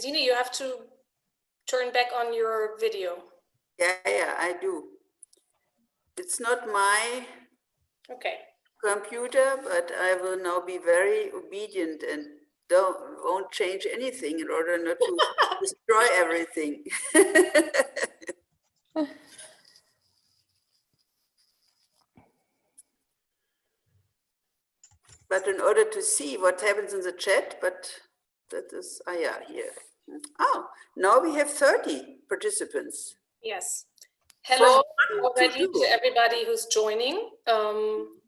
Gesine, you have to turn back on your video. Yeah, I do. It's not my computer, but I will now be very obedient and won't change anything in order not to destroy everything. But in order to see what happens in the chat, but that is, yeah, here. Oh, now we have 30 participants. Yes. Hello already to everybody who's joining.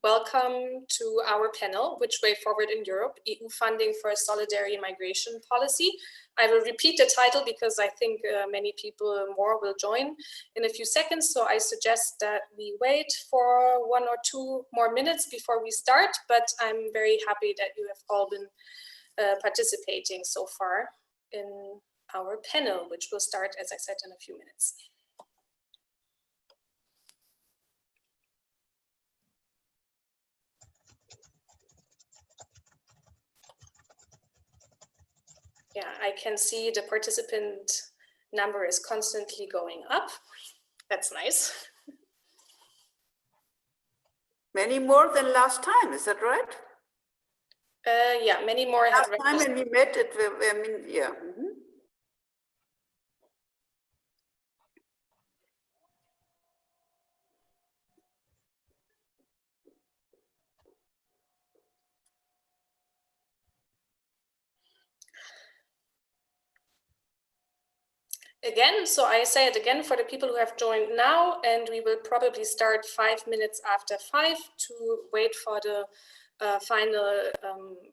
Welcome to our panel, Which Way Forward in Europe, EU Funding for a Solidary Migration Policy. I will repeat the title because I think many people more will join in a few seconds. So I suggest that we wait for 1 or 2 more minutes before we start, but I'm very happy that you have all been participating so far in our panel, which will start, as I said, in a few minutes. Yeah, I can see the participant number is constantly going up. That's nice. Many more than last time, is that right? Yeah, many more have registered. Last time when we met, I mean, yeah. Again, so I say it again for the people who have joined now, and we will probably start 5 minutes after 5 to wait for the final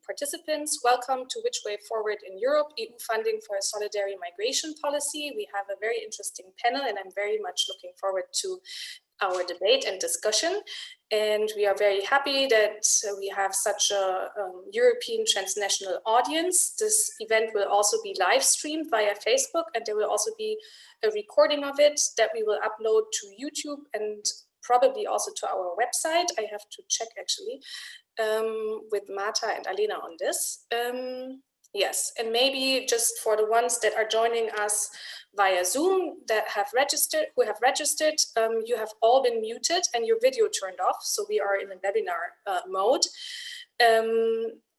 participants. Welcome to Which Way Forward in Europe, EU Funding for a Solidary Migration Policy. We have a very interesting panel, and I'm very much looking forward to our debate and discussion. And we are very happy that we have such a European transnational audience. This event will also be live streamed via Facebook, and there will also be a recording of it that we will upload to YouTube and probably also to our website. I have to check actually with Marta and Alena on this. Yes, and maybe just for the ones that are joining us via Zoom that have registered, you have all been muted and your video turned off. So we are in a webinar mode.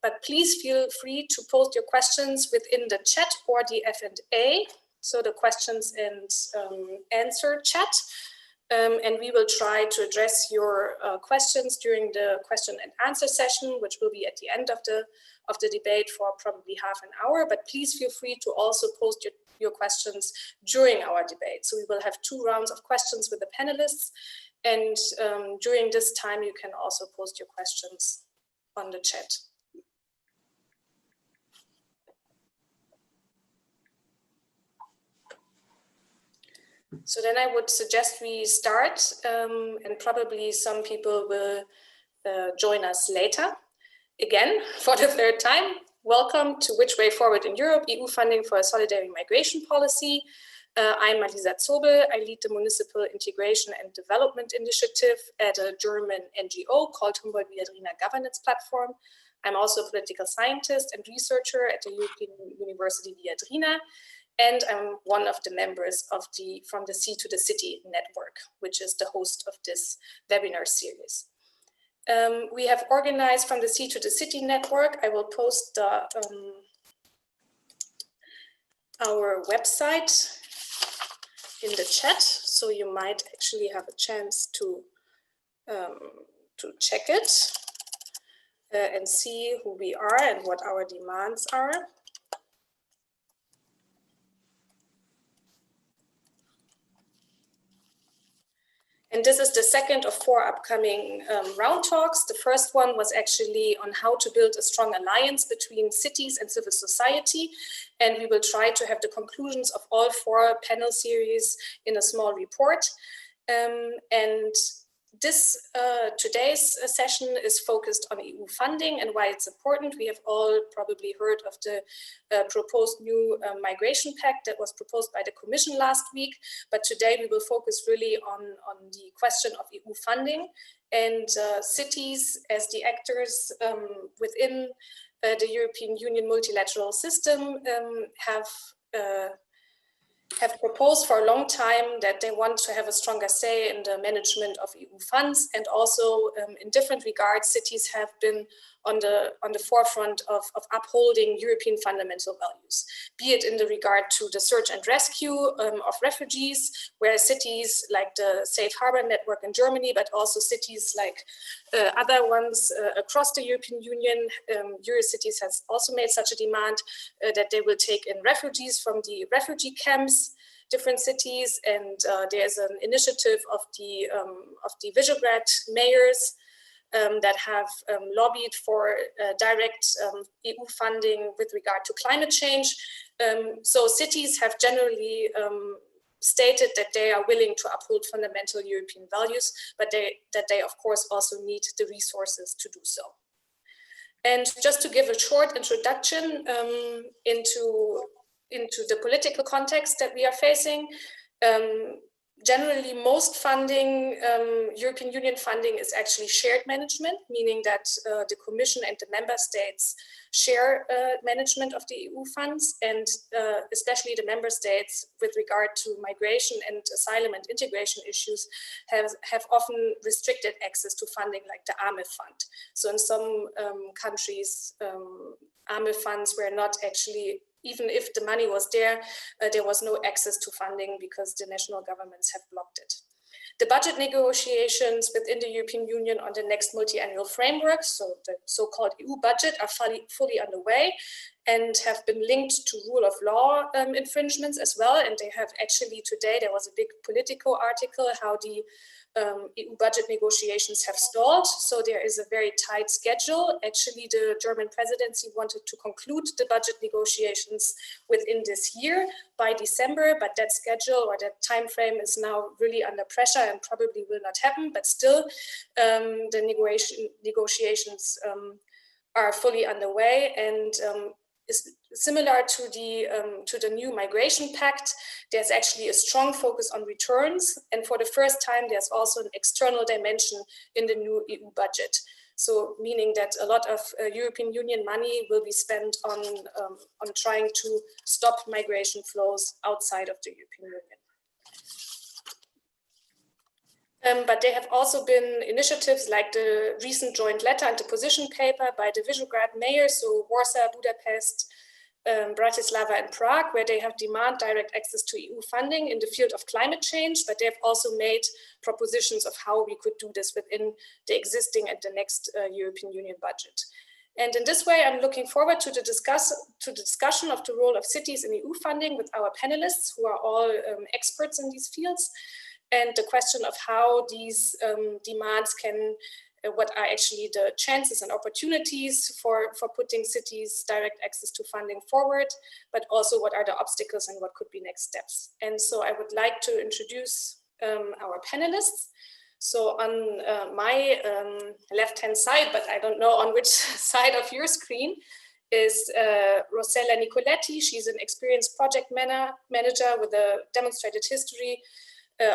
But please feel free to post your questions within the chat or the F&A. So the questions and answer chat. And we will try to address your questions during the question and answer session, which will be at the end of the debate for probably half an hour. But please feel free to also post your questions during our debate. So we will have 2 rounds of questions with the panelists. And during this time, you can also post your questions on the chat. So then I would suggest we start, and probably some people will join us later. Again, for the 3rd time, welcome to Which Way Forward in Europe, EU Funding for a Solidary Migration Policy. I'm Malisa Zobel. I lead the Municipal Integration and Development Initiative at a German NGO called HUMBOLDT-VIADRINA Governance Platform. I'm also a political scientist and researcher at the European University Viadrina. And I'm one of the members of From the Sea to the City network, which is the host of this webinar series. We have organized From the Sea to the City network. I will post our website in the chat, so you might actually have a chance to check it and see who we are and what our demands are. And this is the second of 4 upcoming round talks. The first one was actually on how to build a strong alliance between cities and civil society. And we will try to have the conclusions of all 4 panel series in a small report. And this today's session is focused on EU funding and why it's important. We have all probably heard of the proposed new migration pact that was proposed by the Commission last week. But today we will focus really on the question of EU funding and cities as the actors within the European Union multilateral system have have proposed for a long time that they want to have a stronger say in the management of EU funds, and also in different regards, cities have been on the forefront of upholding European fundamental values, be it in the regard to the search and rescue of refugees, where cities like the Safe Harbor Network in Germany, but also cities like other ones across the European Union, Eurocities has also made such a demand that they will take in refugees from the refugee camps, different cities, and there's an initiative of the Visegrad mayors that have lobbied for direct EU funding with regard to climate change. So cities have generally stated that they are willing to uphold fundamental European values, but that they of course also need the resources to do so. And just to give a short introduction into the political context that we are facing, generally, most funding, European Union funding, is actually shared management, meaning that the Commission and the member states share management of the EU funds, and especially the member states with regard to migration and asylum and integration issues have often restricted access to funding like the AMIF fund. So in some countries, AMIF funds were not actually, even if the money was there, there was no access to funding because the national governments have blocked it. The budget negotiations within the European Union on the next multi-annual framework, so the so-called EU budget, are fully underway and have been linked to rule of law infringements as well. And they have actually, today there was a big Politico article how the EU budget negotiations have stalled. So there is a very tight schedule. Actually, the German presidency wanted to conclude the budget negotiations within this year by December, but that schedule or that time frame is now really under pressure and probably will not happen. But still, the negotiations are fully underway, and is similar to the new migration pact. There's actually a strong focus on returns, and for the first time, there's also an external dimension in the new EU budget. So, meaning that a lot of European Union money will be spent on trying to stop migration flows outside of the European Union. But there have also been initiatives like the recent joint letter and the position paper by the Visegrad mayors, so Warsaw, Budapest, Bratislava and Prague, where they have demanded direct access to EU funding in the field of climate change, but they have also made propositions of how we could do this within the existing and the next European Union budget. And in this way, I'm looking forward to the discussion of the role of cities in EU funding with our panelists, who are all experts in these fields, and the question of how these demands can, what are actually the chances and opportunities for putting cities direct access to funding forward, but also what are the obstacles and what could be next steps. And so I would like to introduce our panelists. So on my left-hand side, but I don't know on which side of your screen, is Rossella Nicoletti. She's an experienced project manager with a demonstrated history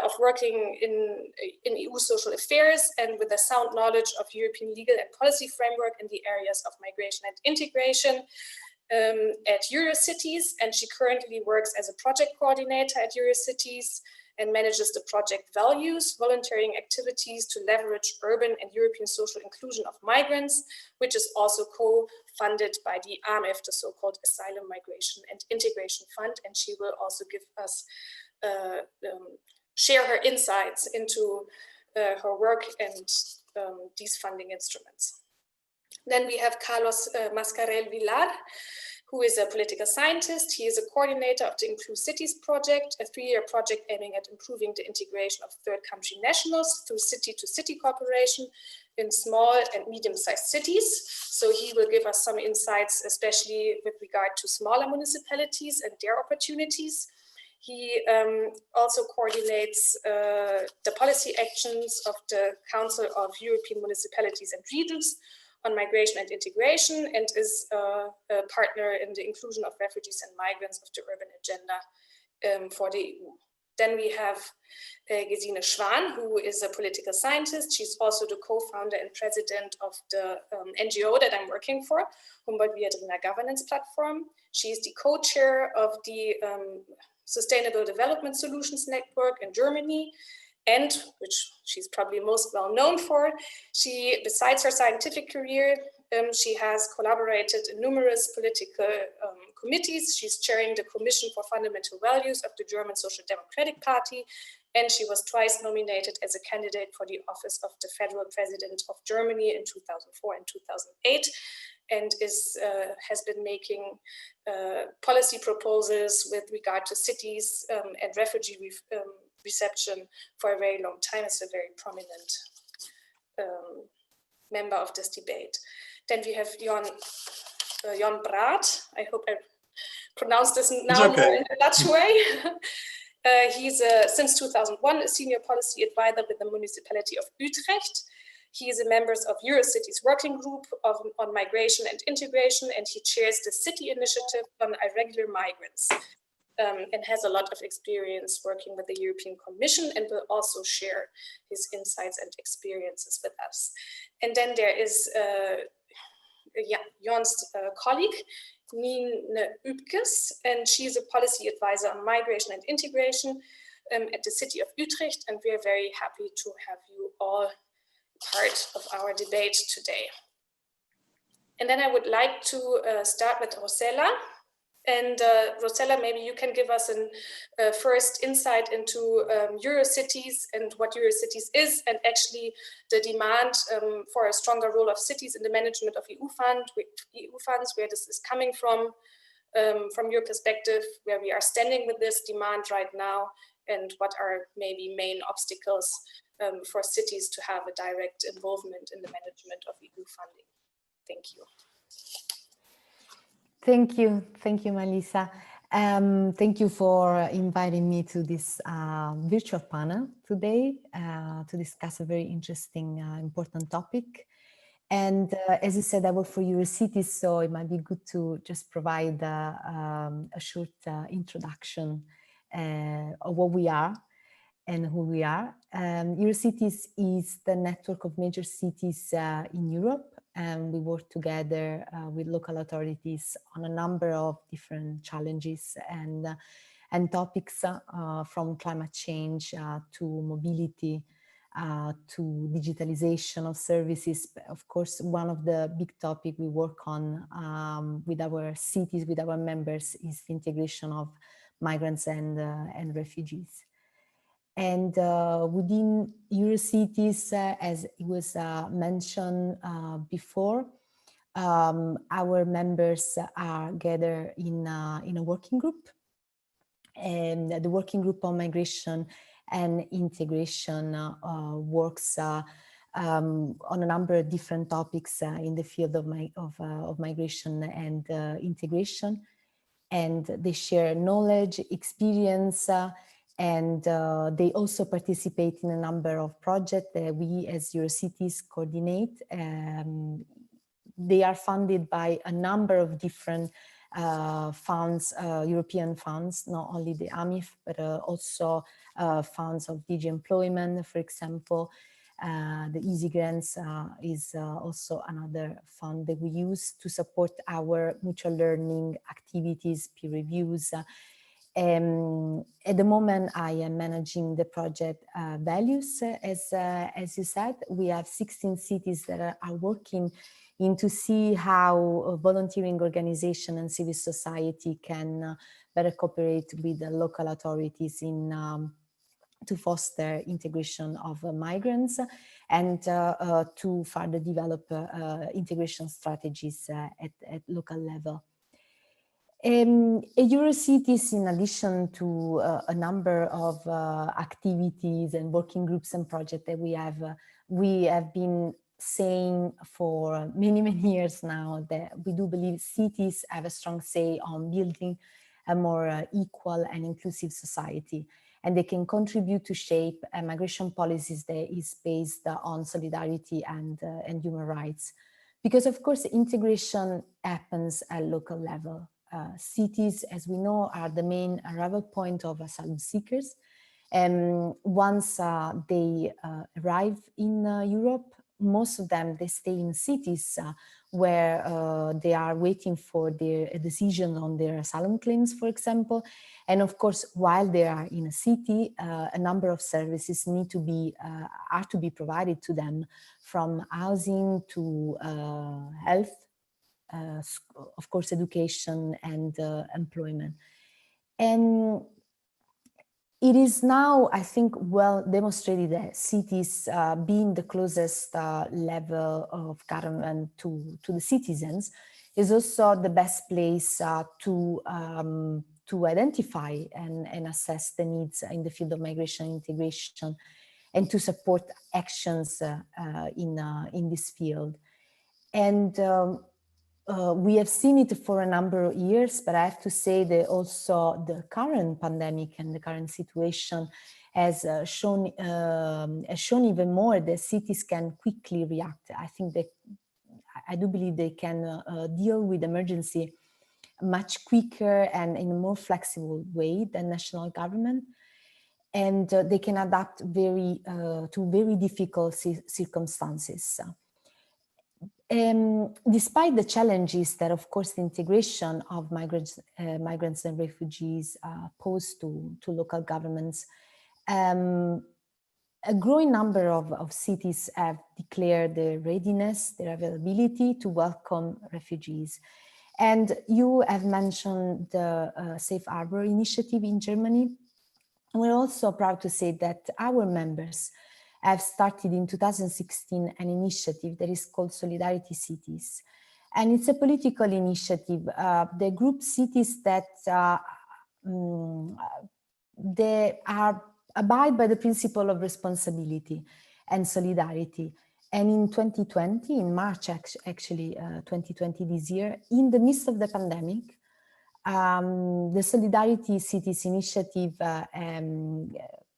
of working in EU social affairs and with a sound knowledge of European legal and policy framework in the areas of migration and integration at Eurocities. And she currently works as a project coordinator at Eurocities and manages the project Values, volunteering activities to leverage urban and European social inclusion of migrants, which is also co-funded by the AMIF, the so-called Asylum, Migration and Integration Fund. And she will also give us share her insights into her work and these funding instruments. Then we have Carlos Mascarell Vilar, who is a political scientist. He is a coordinator of the IncluCities project, a 3-year project aiming at improving the integration of third country nationals through city-to-city cooperation in small and medium-sized cities. So he will give us some insights, especially with regard to smaller municipalities and their opportunities. He also coordinates the policy actions of the Council of European Municipalities and Regions on migration and integration, and is a partner in the inclusion of refugees and migrants of the urban agenda for the EU. Then we have Gesine Schwan, who is a political scientist. She's also the co-founder and president of the NGO that I'm working for, HUMBOLDT-VIADRINA governance platform. She's the co-chair of the Sustainable Development Solutions Network in Germany, and which she's probably most well known for, she, besides her scientific career, she has collaborated in numerous political committees. She's chairing the Commission for Fundamental Values of the German Social Democratic Party, and she was twice nominated as a candidate for the office of the Federal President of Germany in 2004 and 2008, and has been making policy proposals with regard to cities and refugee reception for a very long time. It's a very prominent member of this debate. Then we have Jon Braat. I hope I pronounced this now more in a Dutch way. He's since 2001 a senior policy advisor with the municipality of Utrecht. He is a member of Eurocities working group on migration and integration, and he chairs the city initiative on irregular migrants. And has a lot of experience working with the European Commission, and will also share his insights and experiences with us. And then there is Jon's colleague, Niene Oepkes, and she's a policy advisor on migration and integration at the City of Utrecht, and we are very happy to have you all part of our debate today. And then I would like to start with Rossella. And Rossella, maybe you can give us a first insight into Eurocities and what Eurocities is, and actually the demand for a stronger role of cities in the management of EU funds, where this is coming from your perspective, where we are standing with this demand right now, and what are maybe main obstacles for cities to have a direct involvement in the management of EU funding. Thank you. Thank you, Malisa. Thank you for inviting me to this virtual panel today to discuss a very interesting, important topic. And as you said, I work for Eurocities, so it might be good to just provide a short introduction of what we are and who we are. Eurocities is the network of major cities in Europe, and we work together with local authorities on a number of different challenges and topics from climate change to mobility to digitalization of services. Of course, one of the big topics we work on with our cities, with our members, is the integration of migrants and refugees. And within Eurocities, as it was mentioned before, our members are gathered in a working group. And the working group on migration and integration works on a number of different topics in the field of migration and integration. And they share knowledge, experience, and they also participate in a number of projects that we as Eurocities coordinate. They are funded by a number of different funds, European funds, not only the AMIF, but also funds of DG Employment, for example. The Easy Grants is also another fund that we use to support our mutual learning activities, peer reviews. At the moment, I am managing the project Values. As you said, we have 16 cities that are working to see how volunteering organization and civil society can better cooperate with the local authorities to foster integration of migrants and to further develop integration strategies at local level. Eurocities, in addition to a number of activities and working groups and projects that we have been saying for many years now that we do believe cities have a strong say on building a more equal and inclusive society, and they can contribute to shape migration policies that is based on solidarity and human rights. Because of course, integration happens at local level. Cities, as we know, are the main arrival point of asylum seekers, And once they arrive in Europe, most of them, they stay in cities where they are waiting for their decision on their asylum claims, for example. And of course, while they are in a city, a number of services need to be, are to be provided to them, from housing to health, of course, education and employment. And it is now, I think, well demonstrated that cities, being the closest level of government to the citizens, is also the best place to identify and assess the needs in the field of migration and integration, and to support actions in this field. And we have seen it for a number of years, but I have to say that also the current pandemic and the current situation has shown even more that cities can quickly react. I do believe they can deal with emergency much quicker and in a more flexible way than national government. And they can adapt to very difficult circumstances. Despite the challenges that, of course, the integration of migrants and refugees pose to local governments, a growing number of cities have declared their readiness, their availability to welcome refugees. And you have mentioned the Safe Harbor initiative in Germany. We're also proud to say that our members have started in 2016 an initiative that is called Solidarity Cities. And it's a political initiative. The group cities that they abide by the principle of responsibility and solidarity. And in 2020, in March actually, 2020 this year, in the midst of the pandemic, the Solidarity Cities initiative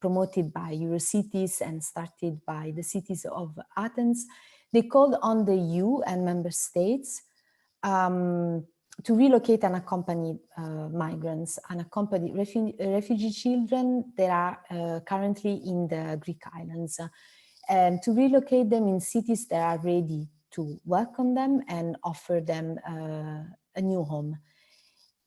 promoted by Eurocities and started by the cities of Athens, they called on the EU and member states to relocate unaccompanied migrants, unaccompanied refugee children that are currently in the Greek islands, and to relocate them in cities that are ready to welcome them and offer them a new home.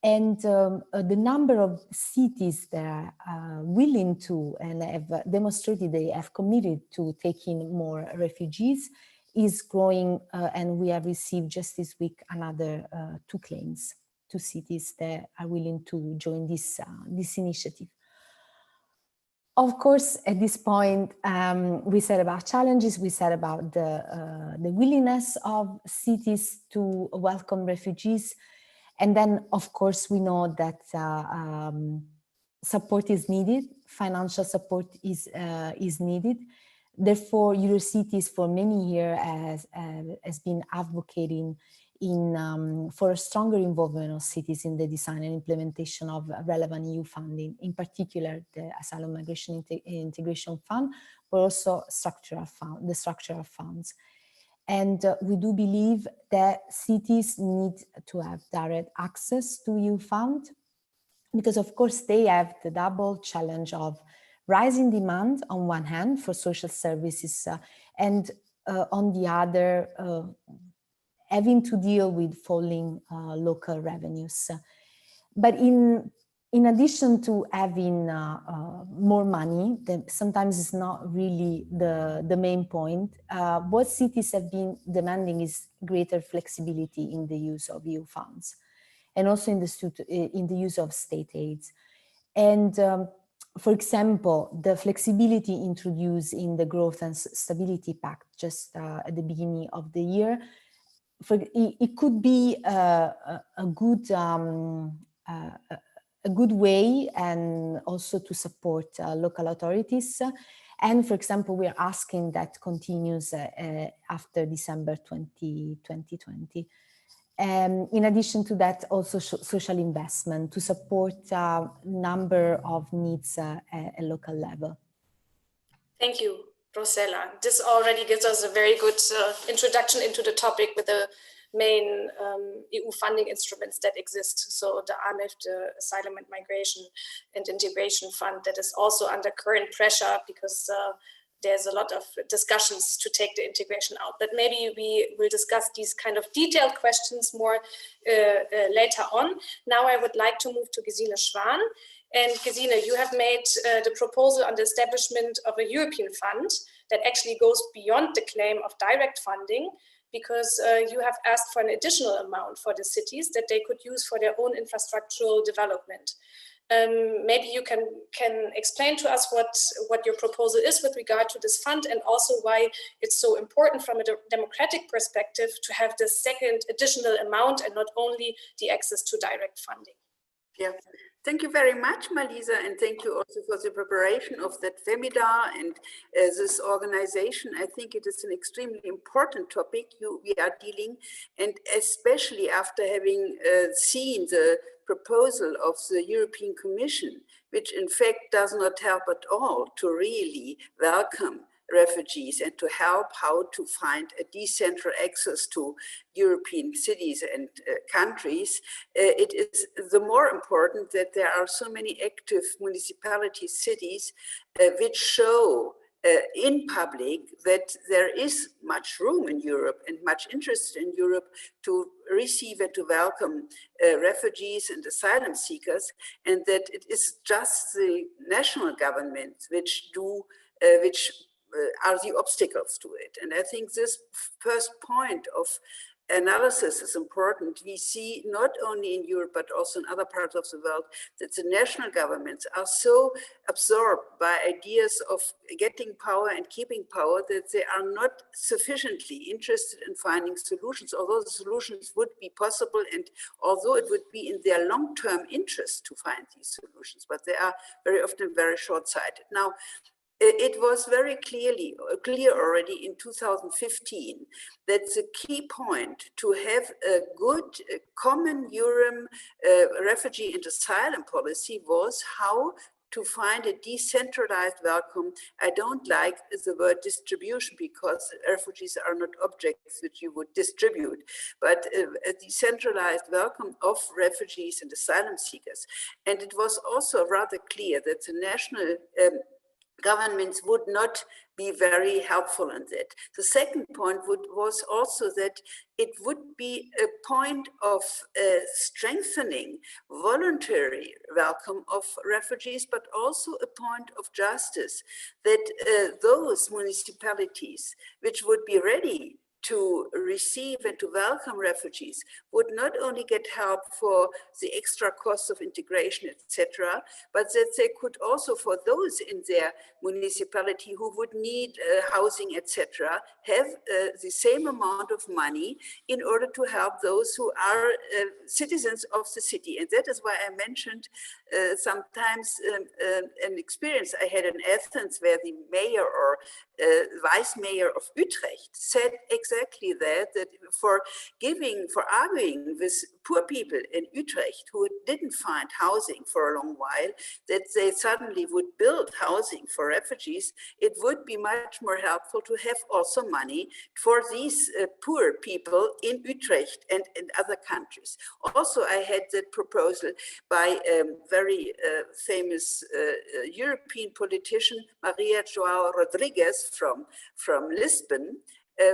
And the number of cities that are willing to and have demonstrated they have committed to taking more refugees is growing, and we have received just this week another 2 claims, 2 cities that are willing to join this initiative. Of course, at this point, we said about challenges, we said about the willingness of cities to welcome refugees. And then, of course, we know that support is needed, financial support is needed. Therefore, Eurocities for many years has been advocating for a stronger involvement of cities in the design and implementation of relevant EU funding, in particular the Asylum Migration Integration Fund, but also the structural funds. And we do believe that cities need to have direct access to EU fund, because of course they have the double challenge of rising demand on one hand for social services and on the other having to deal with falling local revenues. But in addition to having more money, that sometimes is not really the main point, what cities have been demanding is greater flexibility in the use of EU funds, and also in the use of state aids. And for example, the flexibility introduced in the Growth and Stability Pact just at the beginning of the year, it could be a good way, and also to support local authorities. And for example, we are asking that continues after December 2020. In addition to that, also social investment to support a number of needs at a local level. Thank you, Rossella. This already gives us a very good introduction into the topic with a main EU funding instruments that exist. So the AMIF, the Asylum and Migration and Integration Fund, that is also under current pressure because there's a lot of discussions to take the integration out. But maybe we will discuss these kind of detailed questions more later on. Now I would like to move to Gesine Schwan. And Gesine, you have made the proposal on the establishment of a European fund that actually goes beyond the claim of direct funding, because you have asked for an additional amount for the cities that they could use for their own infrastructural development. Maybe you can explain to us what your proposal is with regard to this fund, and also why it's so important from a democratic perspective to have this second additional amount and not only the access to direct funding. Yeah, thank you very much, Malisa, and thank you also for the preparation of that webinar and this organization. I think it is an extremely important topic we are dealing, and especially after having seen the proposal of the European Commission, which in fact does not help at all to really welcome refugees and to help how to find a decentral access to European cities and countries. It is the more important that there are so many active municipalities, cities, which show in public that there is much room in Europe and much interest in Europe to receive and to welcome refugees and asylum seekers, and that it is just the national governments which are the obstacles to it. And I think this first point of analysis is important. We see not only in Europe, but also in other parts of the world, that the national governments are so absorbed by ideas of getting power and keeping power that they are not sufficiently interested in finding solutions, although the solutions would be possible and although it would be in their long-term interest to find these solutions, but they are very often very short-sighted. Now, it was very clear already in 2015 that the key point to have a good common European refugee and asylum policy was how to find a decentralized welcome. I don't like the word distribution because refugees are not objects which you would distribute, but a decentralized welcome of refugees and asylum seekers. And it was also rather clear that the national governments would not be very helpful in that. The second point was also that it would be a point of strengthening voluntary welcome of refugees, but also a point of justice, that those municipalities which would be ready to receive and to welcome refugees would not only get help for the extra costs of integration, etc., but that they could also, for those in their municipality who would need housing, etc., have the same amount of money in order to help those who are citizens of the city. And that is why I mentioned sometimes an experience I had in Athens where the mayor or vice mayor of Utrecht said exactly that for arguing with poor people in Utrecht who didn't find housing for a long while, that they suddenly would build housing for refugees, it would be much more helpful to have also money for these poor people in Utrecht and in other countries. Also, I had that proposal by a very famous European politician, Maria João Rodrigues from Lisbon,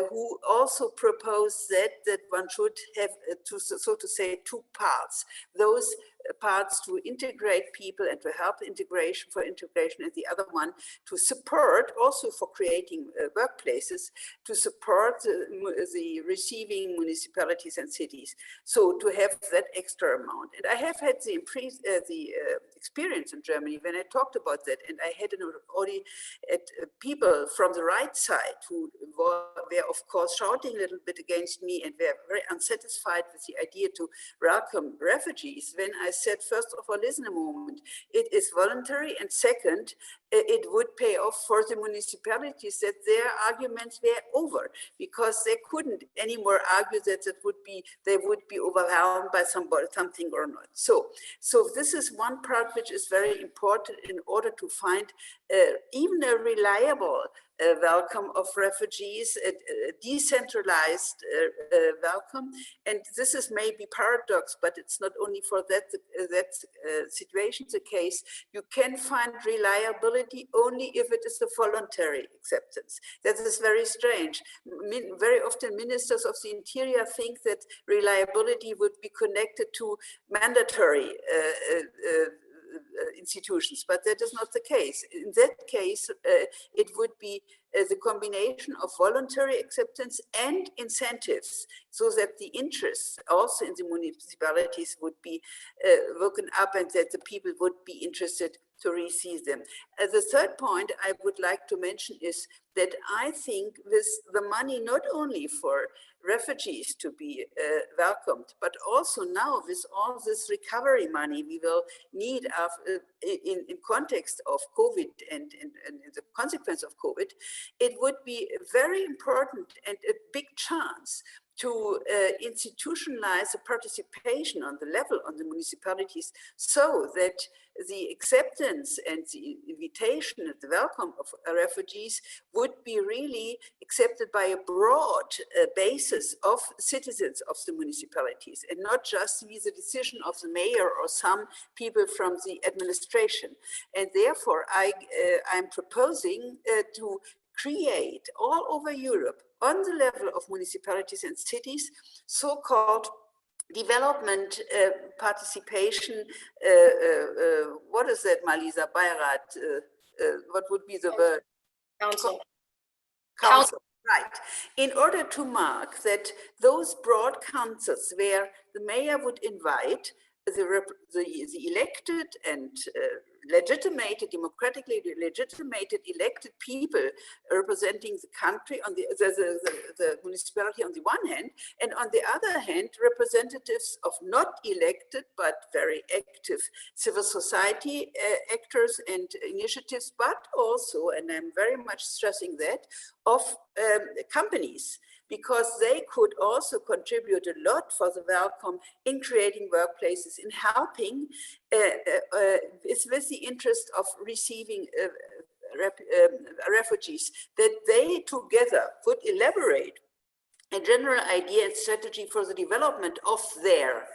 who also proposed that one should have, so to say, two parts. Those parts to integrate people and to help integration, and the other one to support, also for creating workplaces, to support the receiving municipalities and cities. So to have that extra amount. And I have had the experience in Germany when I talked about that, and I had an audience at people from the right side who were of course shouting a little bit against me and were very unsatisfied with the idea to welcome refugees, when I said, first of all, listen a moment, it is voluntary, and second, it would pay off for the municipalities that their arguments were over, because they couldn't anymore argue that they would be overwhelmed by something or not. So this is one part which is very important in order to find even a reliable welcome of refugees, a decentralized welcome. And this is maybe paradox, but it's not only for that situation the case. You can find reliability only if it is a voluntary acceptance. That is very strange. Very often ministers of the interior think that reliability would be connected to mandatory institutions, but that is not the case. In that case, it would be the combination of voluntary acceptance and incentives, so that the interests also in the municipalities would be woken up and that the people would be interested to receive them. The third point I would like to mention is that I think with the money not only for refugees to be welcomed, but also now with all this recovery money we will need in context of COVID and the consequence of COVID, it would be very important and a big chance to institutionalize the participation on the level on the municipalities, so that the acceptance and the invitation and the welcome of refugees would be really accepted by a broad basis of citizens of the municipalities, and not just with the decision of the mayor or some people from the administration. And therefore, I'm proposing to create all over Europe, on the level of municipalities and cities, so-called development participation, what is that, Malisa? Beirat, what would be the word? Council. Council, right. In order to mark that those broad councils where the mayor would invite the elected and legitimated, democratically legitimated elected people representing the country on the municipality on the one hand, and on the other hand, representatives of not elected but very active civil society actors and initiatives, but also, and I'm very much stressing that, of companies, because they could also contribute a lot for the welcome in creating workplaces, in helping with the interest of receiving refugees, that they together would elaborate a general idea and strategy for the development of their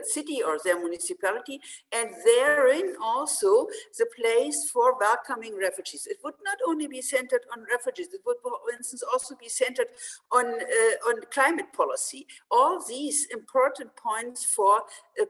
city or their municipality, and therein also the place for welcoming refugees. It would not only be centered on refugees, it would, for instance, also be centered on climate policy. All these important points for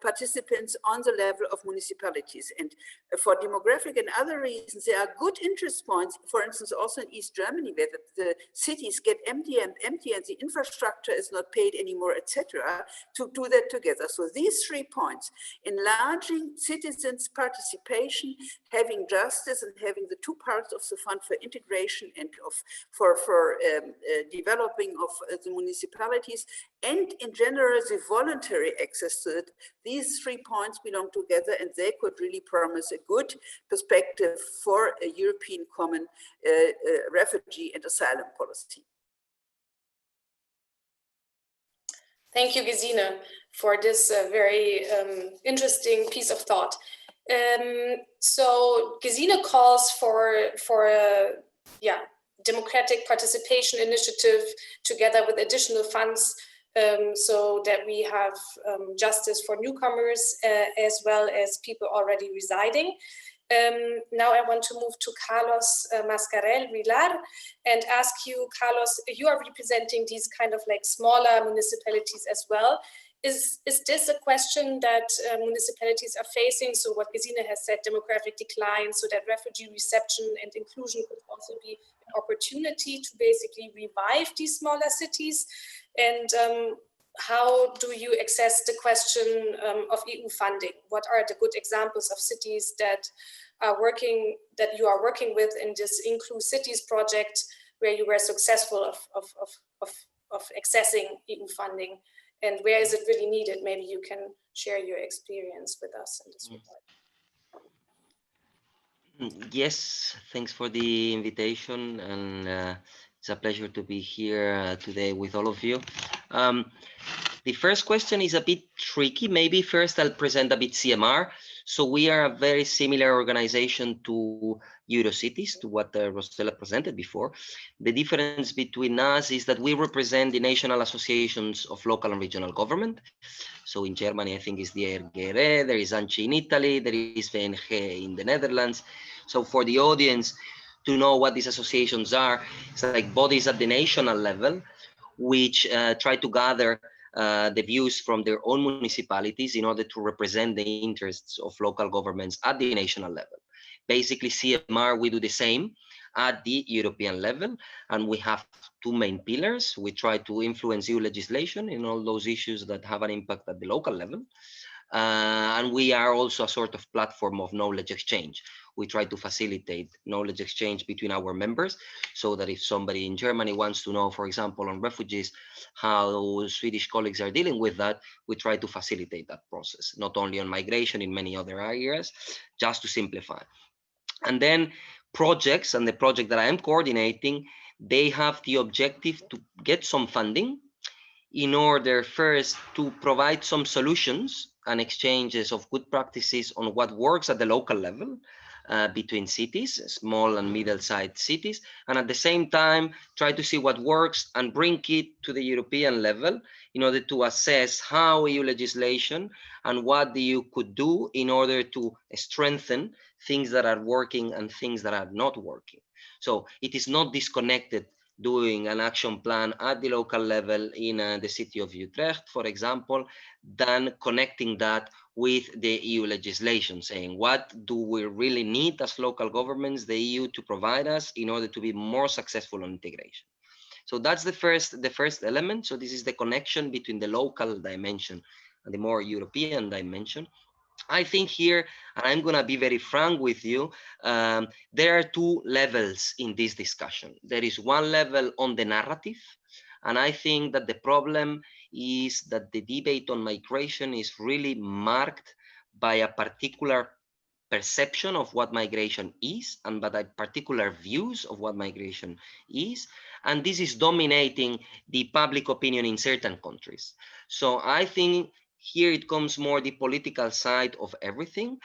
participants on the level of municipalities. And for demographic and other reasons, there are good interest points, for instance, also in East Germany, where the cities get empty and the infrastructure is not paid anymore, etc., to do that together. So these 3 points: enlarging citizens' participation, having justice, and having the 2 parts of the fund for integration and for developing of the municipalities, and in general the voluntary access to it. These 3 points belong together, and they could really promise a good perspective for a European common refugee and asylum policy. Thank you, Gesine, for this very interesting piece of thought. So Gesine calls for a democratic participation initiative together with additional funds, so that we have justice for newcomers as well as people already residing. Now I want to move to Carlos Mascarell, Vilar, and ask you, Carlos, you are representing these kind of like smaller municipalities as well. Is this a question that municipalities are facing? So what Gesine has said, demographic decline, so that refugee reception and inclusion could also be an opportunity to basically revive these smaller cities. And how do you assess the question of EU funding? What are the good examples of cities that you are working with in this IncluCities project, where you were successful of accessing EU funding, and where is it really needed? Maybe you can share your experience with us in this report. Yes, thanks for the invitation, and it's a pleasure to be here today with all of you. The first question is a bit tricky. Maybe first I'll present a bit CMR. So we are a very similar organization to Eurocities, to what Rossella presented before. The difference between us is that we represent the national associations of local and regional government. So in Germany, I think is the ERGR, there is ANCI in Italy, there is VNG in the Netherlands. So for the audience to know what these associations are, it's like bodies at the national level, which try to gather the views from their own municipalities in order to represent the interests of local governments at the national level. Basically, CMR, we do the same at the European level, and we have two main pillars. We try to influence EU legislation in all those issues that have an impact at the local level. And we are also a sort of platform of knowledge exchange. We try to facilitate knowledge exchange between our members, so that if somebody in Germany wants to know, for example, on refugees, how Swedish colleagues are dealing with that, we try to facilitate that process, not only on migration, in many other areas, just to simplify. And then projects, and the project that I am coordinating, they have the objective to get some funding in order first to provide some solutions and exchanges of good practices on what works at the local level between cities, small and middle-sized cities, and at the same time try to see what works and bring it to the European level in order to assess how EU legislation and what the EU could do in order to strengthen things that are working and things that are not working. So it is not disconnected doing an action plan at the local level in the City of Utrecht, for example, than connecting that with the EU legislation, saying what do we really need as local governments, the EU, to provide us in order to be more successful on integration. So that's the first element. So this is the connection between the local dimension and the more European dimension. I think here, and I'm going to be very frank with you, there are two levels in this discussion. There is one level on the narrative, and I think that the problem is that the debate on migration is really marked by a particular perception of what migration is and by particular views of what migration is. And this is dominating the public opinion in certain countries. So I think here it comes more the political side of everything,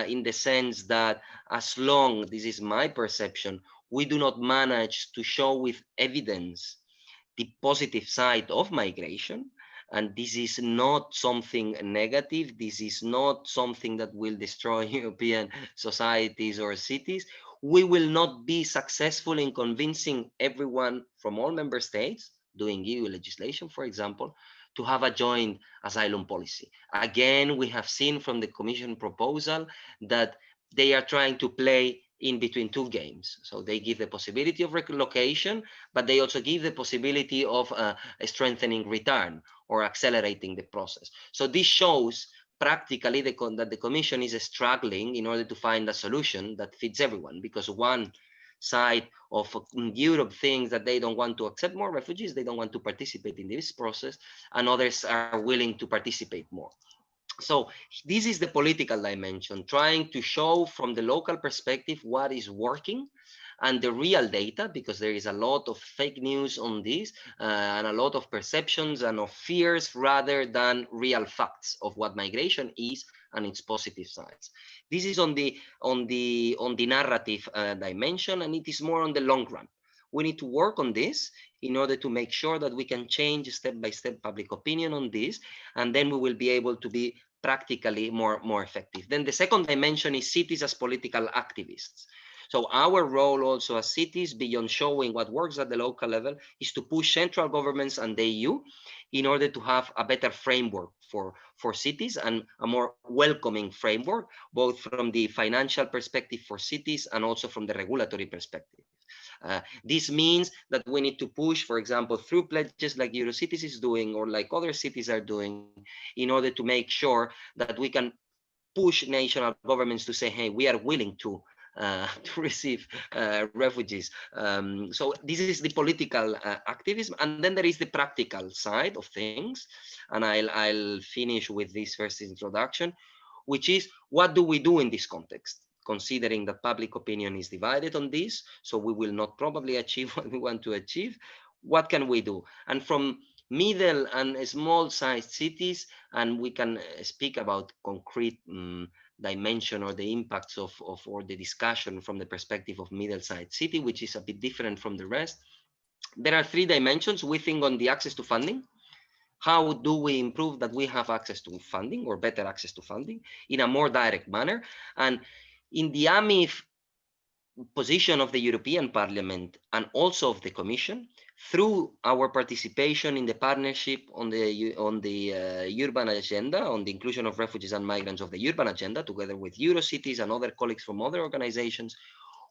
in the sense that as long, this is my perception, we do not manage to show with evidence the positive side of migration, and this is not something negative, this is not something that will destroy European societies or cities, we will not be successful in convincing everyone from all member states doing EU legislation, for example, to have a joint asylum policy. Again, we have seen from the Commission proposal that they are trying to play in between two games. So they give the possibility of relocation, but they also give the possibility of strengthening return or accelerating the process. So this shows practically that the Commission is struggling in order to find a solution that fits everyone, because one side of Europe thinks that they don't want to accept more refugees, they don't want to participate in this process, and others are willing to participate more. So this is the political dimension, trying to show from the local perspective what is working and the real data, because there is a lot of fake news on this and a lot of perceptions and of fears rather than real facts of what migration is and its positive sides. This is on the narrative dimension, and it is more on the long run. We need to work on this in order to make sure that we can change step by step public opinion on this, and then we will be able to be practically more effective. Then the second dimension is cities as political activists. So our role also as cities, beyond showing what works at the local level, is to push central governments and the EU in order to have a better framework for cities and a more welcoming framework, both from the financial perspective for cities and also from the regulatory perspective. This means that we need to push, for example, through pledges like Eurocities is doing or like other cities are doing, in order to make sure that we can push national governments to say, hey, we are willing to receive refugees. So this is the political activism, and then there is the practical side of things, and I'll finish with this first introduction, which is what do we do in this context? considering that public opinion is divided on this, so we will not probably achieve what we want to achieve. What can we do? And from middle and small sized cities, and we can speak about concrete dimension or the impacts of or the discussion from the perspective of middle-sized city, which is a bit different from the rest. There are 3 dimensions. We think on the access to funding. How do we improve that we have access to funding or better access to funding in a more direct manner? And in the AMIF position of the European Parliament and also of the Commission, through our participation in the partnership on the urban agenda, on the inclusion of refugees and migrants of the urban agenda, together with Eurocities and other colleagues from other organizations,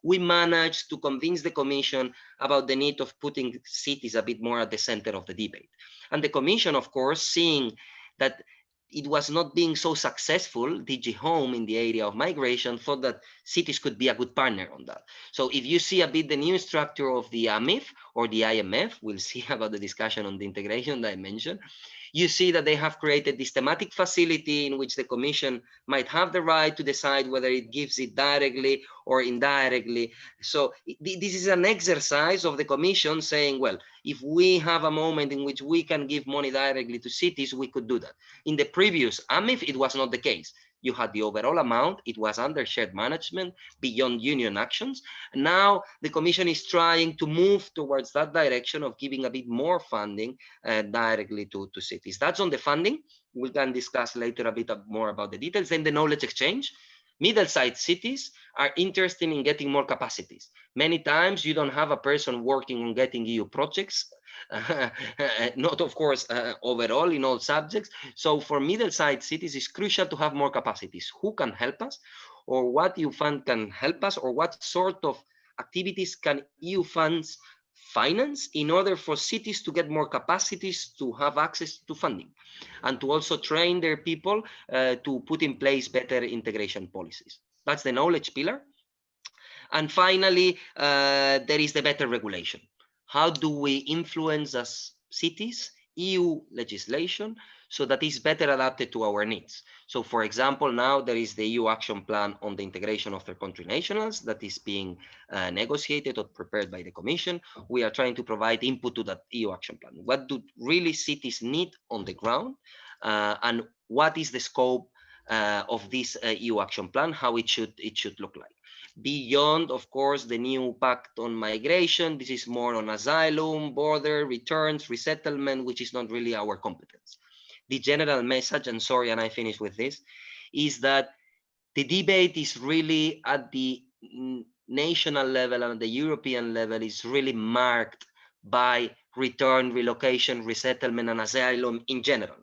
we managed to convince the Commission about the need of putting cities a bit more at the center of the debate. And the Commission, of course, seeing that it was not being so successful, DG Home in the area of migration thought that cities could be a good partner on that. So if you see a bit the new structure of the AMIF or the IMF, we'll see about the discussion on the integration dimension, you see that they have created this thematic facility in which the Commission might have the right to decide whether it gives it directly or indirectly. So this is an exercise of the Commission saying, well, if we have a moment in which we can give money directly to cities, we could do that. In the previous AMIF, it was not the case. You had the overall amount, it was under shared management, beyond union actions. Now the Commission is trying to move towards that direction of giving a bit more funding directly to cities. That's on the funding. We can discuss later a bit more about the details. Then the knowledge exchange. Middle-sized cities are interested in getting more capacities. Many times you don't have a person working on getting EU projects, not of course overall in all subjects. So for middle-sized cities, it's crucial to have more capacities. Who can help us, or what EU fund can help us, or what sort of activities can EU funds finance in order for cities to get more capacities to have access to funding, and to also train their people to put in place better integration policies. That's the knowledge pillar. And finally, there is the better regulation. How do we influence as cities EU legislation so that it's better adapted to our needs? So for example, now there is the EU action plan on the integration of third country nationals that is being negotiated or prepared by the Commission. We are trying to provide input to that EU action plan. What do really cities need on the ground? And what is the scope of this EU action plan, how it should look like? Beyond, of course, the new pact on migration, this is more on asylum, border, returns, resettlement, which is not really our competence. The general message, and sorry, and I finish with this, is that the debate is really at the national level and the European level is really marked by return, relocation, resettlement, and asylum in general.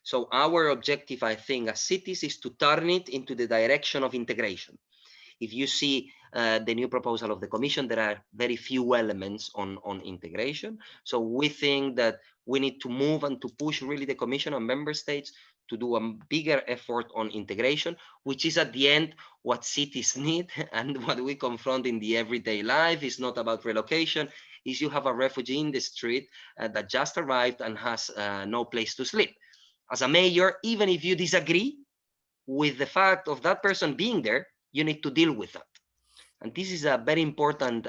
So our objective, I think, as cities is to turn it into the direction of integration. If you see the new proposal of the Commission, there are very few elements on integration. So we think that we need to move and to push really the Commission and member states to do a bigger effort on integration, which is at the end what cities need and what we confront in the everyday life. Is not about relocation, is you have a refugee in the street that just arrived and has no place to sleep. As a mayor, even if you disagree with the fact of that person being there, you need to deal with that. And this is a very important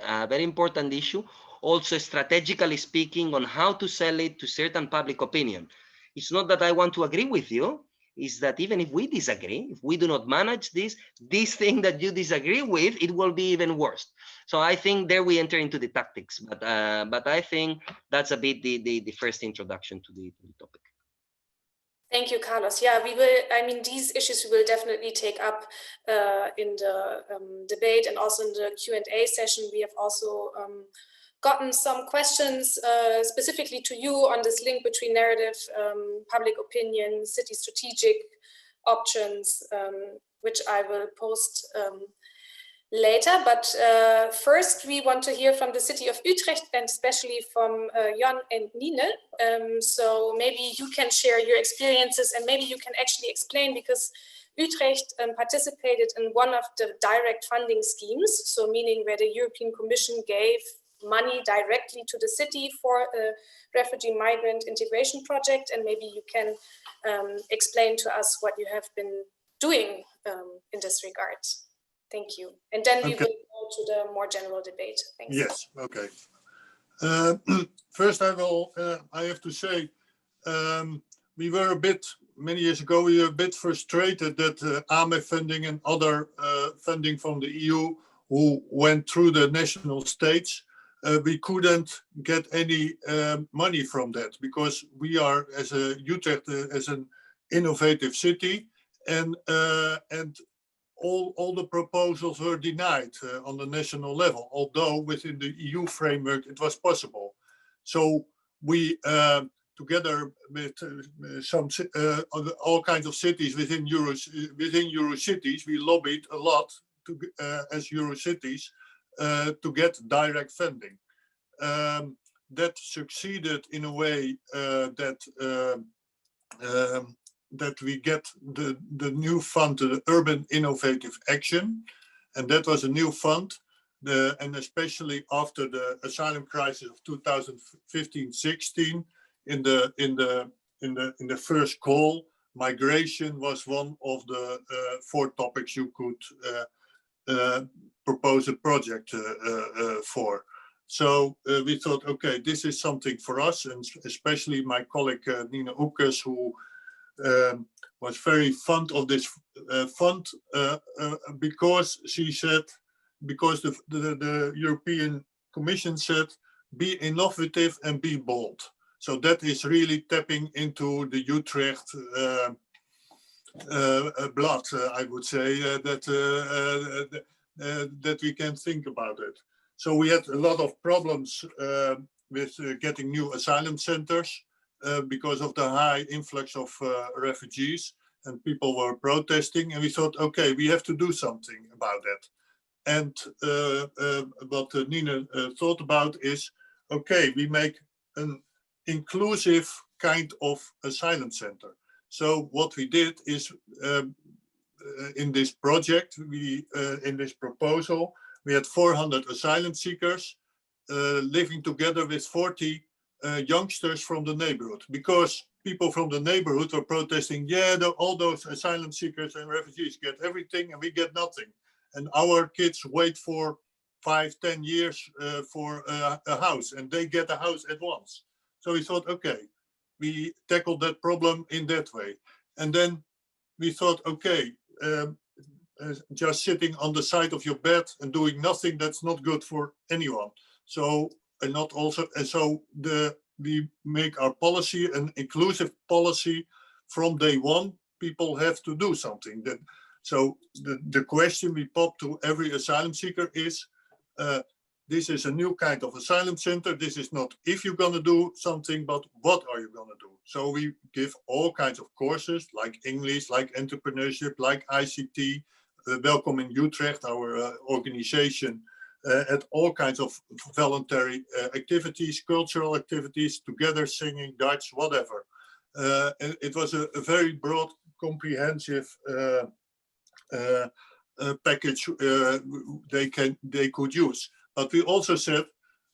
issue. Also, strategically speaking, on how to sell it to certain public opinion. It's not that I want to agree with you, is that even if we disagree, if we do not manage this thing that you disagree with, it will be even worse. So I think there we enter into the tactics, but I think that's a bit the first introduction to the topic. Thank you, Carlos. Yeah, we will, I mean, these issues we will definitely take up in the debate and also in the Q&A session. We have also gotten some questions specifically to you on this link between narrative, public opinion, city strategic options, which I will post later. But first, we want to hear from the City of Utrecht and especially from Jan and Niene. So maybe you can share your experiences and maybe you can actually explain, because Utrecht participated in one of the direct funding schemes, so meaning where the European Commission gave money directly to the city for a refugee migrant integration project. And maybe you can explain to us what you have been doing in this regard. Thank you. And then we Okay. will go to the more general debate. Thanks. Yes, okay. First, I have to say, we were a bit, many years ago, we were a bit frustrated that AME funding and other funding from the EU who went through the national states, we couldn't get any money from that because we are, as a Utrecht, as an innovative city, and all the proposals were denied on the national level, although within the EU framework it was possible. So we, together with all kinds of cities within Eurocities, we lobbied a lot to, as Eurocities to get direct funding. That succeeded in a way that we get the new fund, the Urban Innovative Action, and that was a new fund. And especially after the asylum crisis of 2015-16, in the first call, migration was one of the 4 topics you could propose a project for. So we thought, okay, this is something for us, and especially my colleague Niene Oepkes, who was very fond of this fund because she said, because the European Commission said, be innovative and be bold. So that is really tapping into the Utrecht blood, I would say, that we can think about it. So we had a lot of problems with getting new asylum centers because of the high influx of refugees, and people were protesting, and we thought, okay, we have to do something about that. And what Niene thought about is, okay, we make an inclusive kind of asylum center. So what we did is, in this project, in this proposal, we had 400 asylum seekers living together with 40 youngsters from the neighborhood, because people from the neighborhood were protesting, yeah, all those asylum seekers and refugees get everything and we get nothing. And our kids wait for 5-10 years for a house, and they get a house at once. So we thought, okay, we tackled that problem in that way. And then we thought, okay, just sitting on the side of your bed and doing nothing, that's not good for anyone. So, and not also, and so we make our policy an inclusive policy from day one. People have to do something. So the question we pop to every asylum seeker is, this is a new kind of asylum center. This is not if you're going to do something, but what are you going to do? So we give all kinds of courses like English, like entrepreneurship, like ICT, Welcome in Utrecht, our organization, at all kinds of voluntary activities, cultural activities, together singing, Dutch, whatever. And it was a very broad, comprehensive package they could use. But we also said,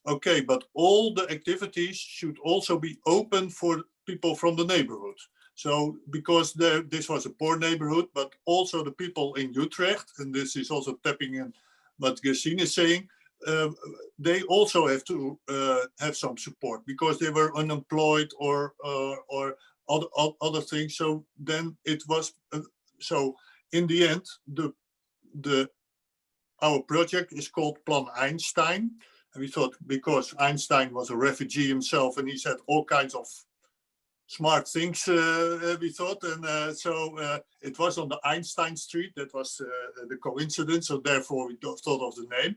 okay, but all the activities should also be open for people from the neighborhood. So because this was a poor neighborhood, but also the people in Utrecht, and this is also tapping in what Gesine is saying, they also have to have some support because they were unemployed or other things. So then it was, so in the end, our project is called Plan Einstein. And we thought, because Einstein was a refugee himself and he said all kinds of smart things, we thought. And so it was on the Einstein Street. That was the coincidence. So therefore we thought of the name.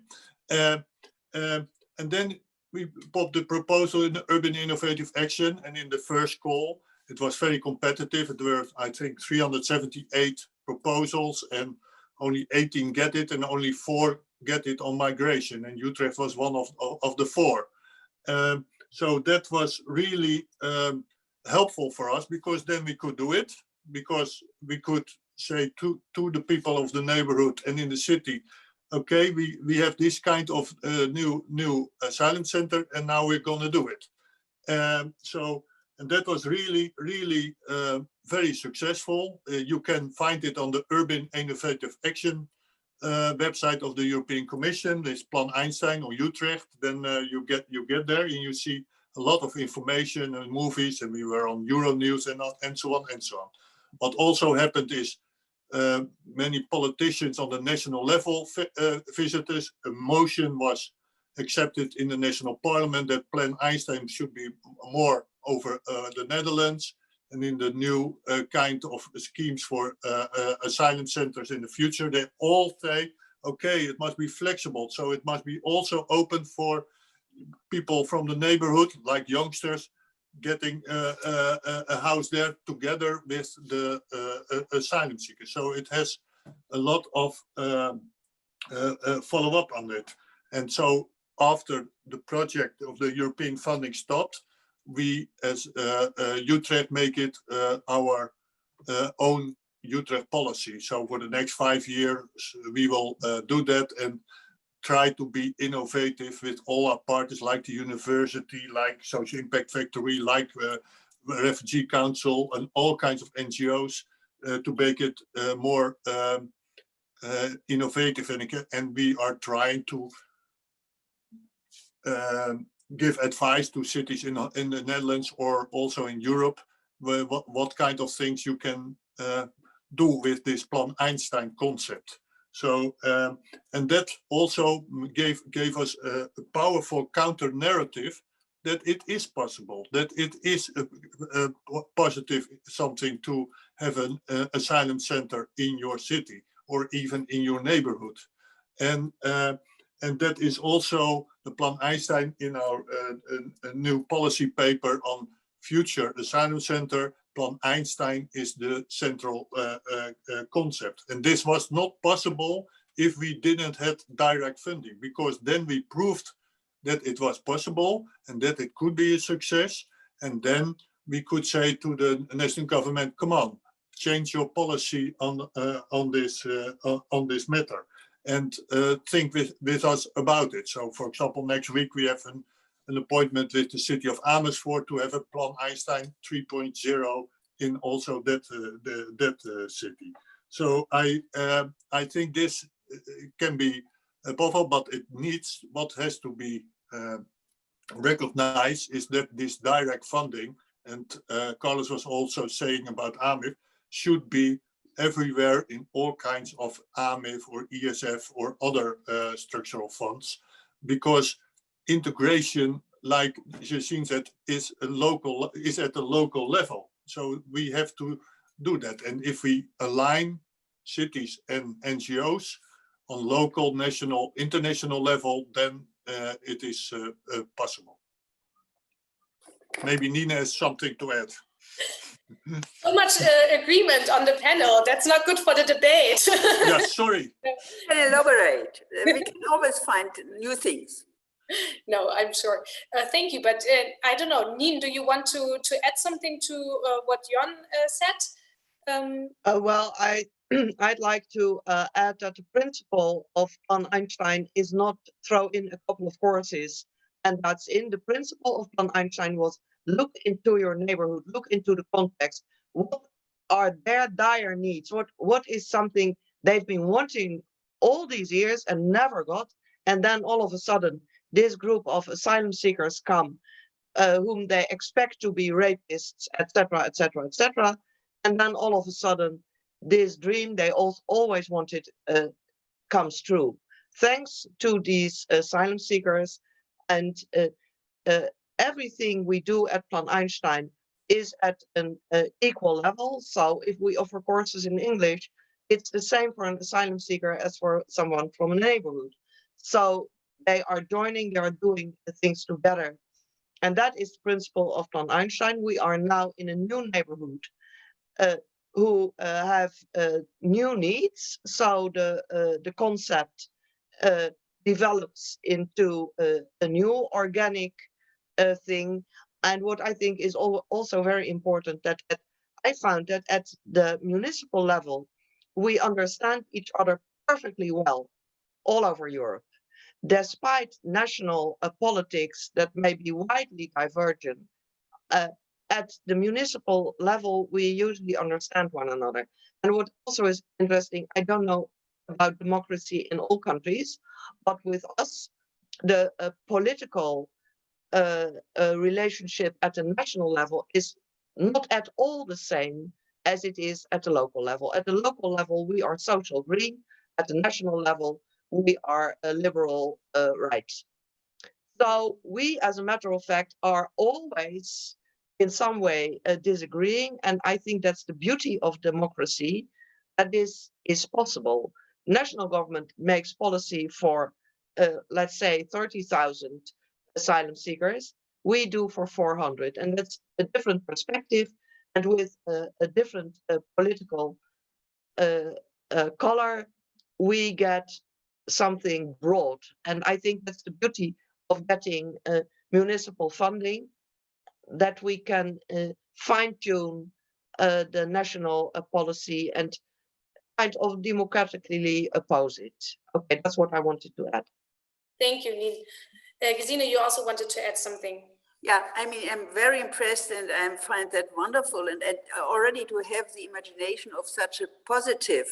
And then we popped the proposal in the Urban Innovative Action. And in the first call, it was very competitive. There were, I think, 378 proposals and only 18 get it and only 4 get it on migration. And Utrecht was one of the 4. So that was really helpful for us, because then we could do it, because we could say to the people of the neighborhood and in the city, okay, we have this kind of new asylum center, and now we're going to do it. And that was really, really very successful. You can find it on the Urban Innovative Action website of the European Commission, this Plan Einstein or Utrecht, then you get there and you see a lot of information and movies, and we were on Euronews and so on and so on. What also happened is many politicians on the national level visited. A motion was accepted in the national parliament that Plan Einstein should be more over the Netherlands, and in the new kind of schemes for asylum centers in the future, they all say, okay, it must be flexible. So it must be also open for people from the neighborhood, like youngsters, getting a house there together with the asylum seekers. So it has a lot of follow-up on it. And so after the project of the European funding stopped, we as Utrecht make it our own Utrecht policy. So for the next 5 years, we will do that and try to be innovative with all our partners, like the university, like Social Impact Factory, like Refugee Council, and all kinds of NGOs to make it more innovative. And we are trying to give advice to cities in the Netherlands or also in Europe, what kind of things you can do with this Plan Einstein concept. So, and that also gave us a powerful counter narrative that it is possible, that it is a positive something to have an asylum center in your city or even in your neighborhood. And that is also the Plan Einstein in our new policy paper on future asylum center. Plan Einstein is the central concept. And this was not possible if we didn't have direct funding, because then we proved that it was possible and that it could be a success. And then we could say to the national government, come on, change your policy on this matter, and think with us about it. So, for example, next week we have an appointment with the city of Amersfoort to have a Plan Einstein 3.0 in also that city. So I think this can be possible, but it needs, what has to be recognized is that this direct funding, and Carlos was also saying about AMIF, should be everywhere in all kinds of AMIF or ESF or other structural funds, because integration, like Gesine said, is at the local level. So we have to do that. And if we align cities and NGOs on local, national, international level, then it is possible. Maybe Niene has something to add. So much agreement on the panel. That's not good for the debate. Yeah, sorry. And elaborate. We can always find new things. No, I'm sure. Thank you. But I don't know, Niene, do you want to add something to what Jon said? Well, I'd like to add that the principle of Plan Einstein is not throw in a couple of courses. And that's in the principle of Plan Einstein was look into your neighborhood, look into the context. What are their dire needs? What is something they've been wanting all these years and never got? And then all of a sudden, this group of asylum seekers come, whom they expect to be rapists, etc., etc., etc. And then all of a sudden, this dream they always wanted comes true. Thanks to these asylum seekers, and everything we do at Plan Einstein is at an equal level. So if we offer courses in English, it's the same for an asylum seeker as for someone from a neighborhood. So they are joining, they are doing the things together. And that is the principle of Plan Einstein. We are now in a new neighborhood who have new needs. So the concept develops into a new organic thing. And what I think is also very important, that I found that at the municipal level, we understand each other perfectly well all over Europe. Despite national politics that may be widely divergent, at the municipal level, we usually understand one another. And what also is interesting, I don't know about democracy in all countries, but with us, the political relationship at the national level is not at all the same as it is at the local level. At the local level, we are social green. At the national level, we are liberal right. So we, as a matter of fact, are always in some way disagreeing. And I think that's the beauty of democracy, that this is possible. National government makes policy for, let's say, 30,000 asylum seekers. We do for 400. And that's a different perspective. And with a different political color, we get something broad. And I think that's the beauty of getting municipal funding, that we can fine-tune the national policy and kind of democratically oppose it. Okay, that's what I wanted to add. Thank you, Niene. Gesine, you also wanted to add something. Yeah, I mean, I'm very impressed and I find that wonderful. And already to have the imagination of such a positive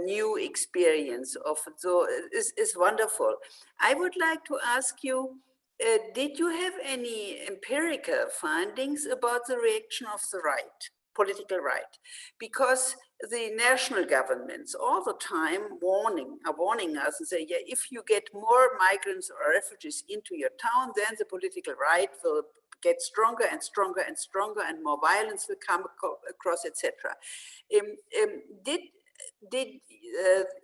new experience of so is wonderful. I would like to ask you, did you have any empirical findings about the reaction of the right, political right? Because the national governments all the time are warning us and say, yeah, if you get more migrants or refugees into your town, then the political right will get stronger and stronger and stronger, and more violence will come across, etc. Did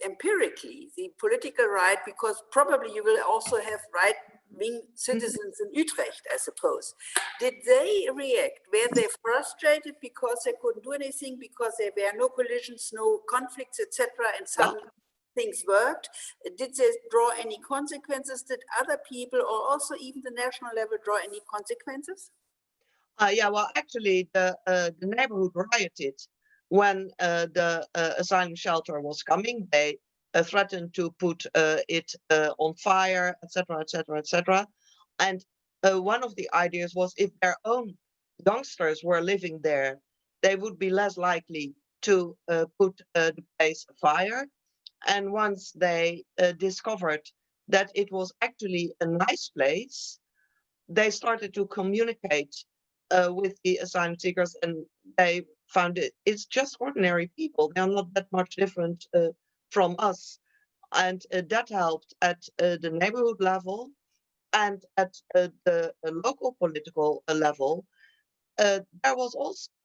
empirically the political right, because probably you will also have right-wing citizens in Utrecht, I suppose, did they react? Were they frustrated because they couldn't do anything, because there were no collisions, no conflicts, etc., and some things worked? Did they draw any consequences? Did other people, or also even the national level, draw any consequences? Yeah, well, actually, the neighborhood rioted when the asylum shelter was coming. They threatened to put it on fire, etc., etc., etc. And one of the ideas was, if their own youngsters were living there, they would be less likely to put the place afire. And once they discovered that it was actually a nice place, they started to communicate with the asylum seekers, and they found it's just ordinary people. They are not that much different from us. And that helped at the neighborhood level and at the local political level. There was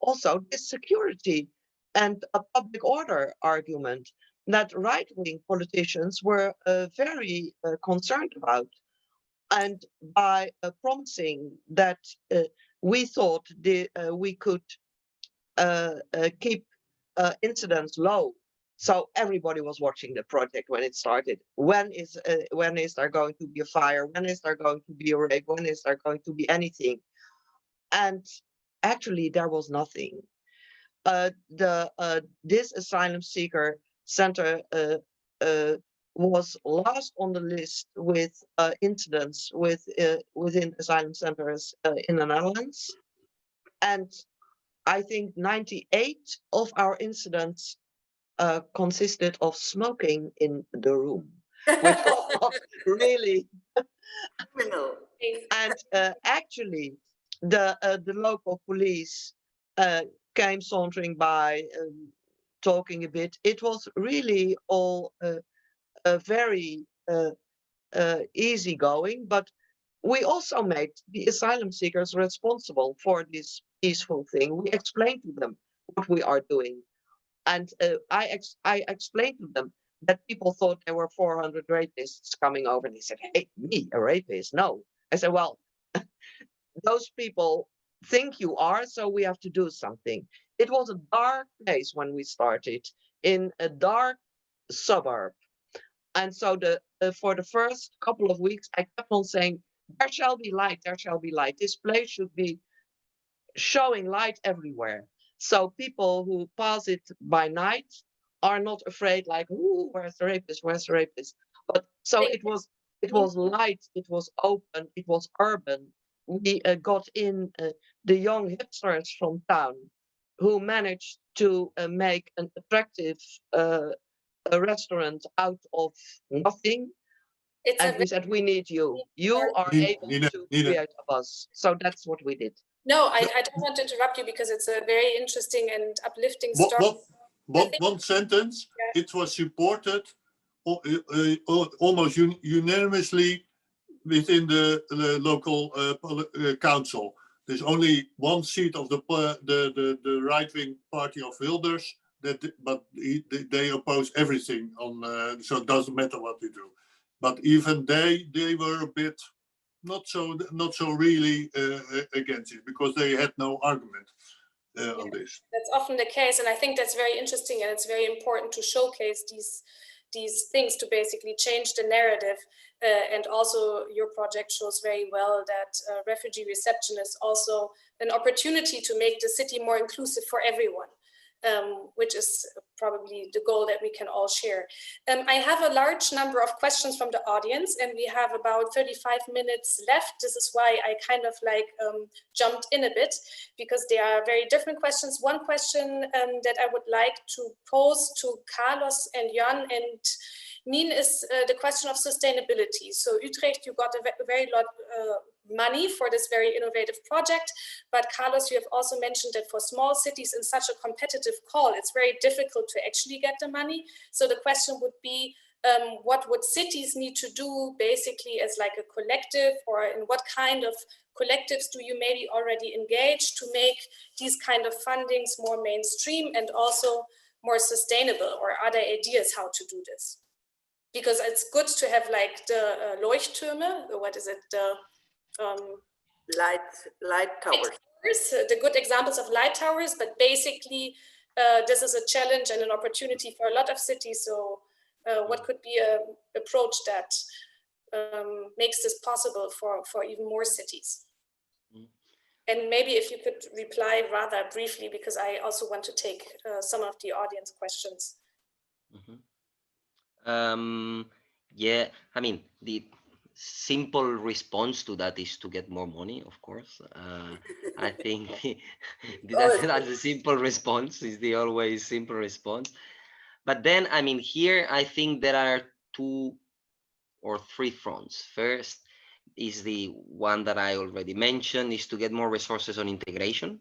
also this security and a public order argument that right-wing politicians were very concerned about. And by promising that we thought we could keep incidents low, so everybody was watching the project when it started. When is there going to be a fire? When is there going to be a rape? When is there going to be anything? And actually, there was nothing. This asylum seeker center was last on the list with incidents within asylum centers in the Netherlands. And I think 98 of our incidents consisted of smoking in the room, which was really criminal. And actually, the local police came sauntering by, talking a bit. It was really all very easygoing, but we also made the asylum seekers responsible for this peaceful thing. We explained to them what we are doing. And I explained to them that people thought there were 400 rapists coming over. And they said, hey, me, a rapist? No. I said, well, those people think you are, so we have to do something. It was a dark place when we started, in a dark suburb. And so for the first couple of weeks, I kept on saying, there shall be light, there shall be light. This place should be showing light everywhere. So people who pass it by night are not afraid, like, ooh, where's the rapist, where's the rapist? But so it was light, it was open, it was urban. We got in the young hipsters from town who managed to make an attractive a restaurant out of nothing. It's And we said, we need you. You are able to create a buzz. So that's what we did. No, I don't want to interrupt you because it's a very interesting and uplifting story. One sentence. Yeah. It was supported almost unanimously within the local council. There's only one seat of the right-wing party of Wilders, but they oppose everything on. So it doesn't matter what they do. But even they were a bit not so really against it because they had no argument on this. That's often the case, and I think that's very interesting, and it's very important to showcase these things to basically change the narrative. And also your project shows very well that refugee reception is also an opportunity to make the city more inclusive for everyone. Which is probably the goal that we can all share. I have a large number of questions from the audience, and we have about 35 minutes left. This is why I kind of like jumped in a bit, because they are very different questions. One question that I would like to pose to Carlos and Jan and Niene is the question of sustainability. So Utrecht, you got a very lot money for this very innovative project, but Carlos, you have also mentioned that for small cities in such a competitive call, it's very difficult to actually get the money. So the question would be, what would cities need to do basically as like a collective, or in what kind of collectives do you maybe already engage to make these kind of fundings more mainstream and also more sustainable, or are there ideas how to do this? Because it's good to have like the Leuchttürme, what is it, the light towers. The good examples of light towers, but basically this is a challenge and an opportunity for a lot of cities. So what could be an approach that makes this possible for even more cities? And maybe if you could reply rather briefly, because I also want to take some of the audience questions. Yeah, I mean, the simple response to that is to get more money, of course. I think that's a simple response, is the always simple response. But then, I mean, here I think there are 2 or 3 fronts. First is the one that I already mentioned, is to get more resources on integration.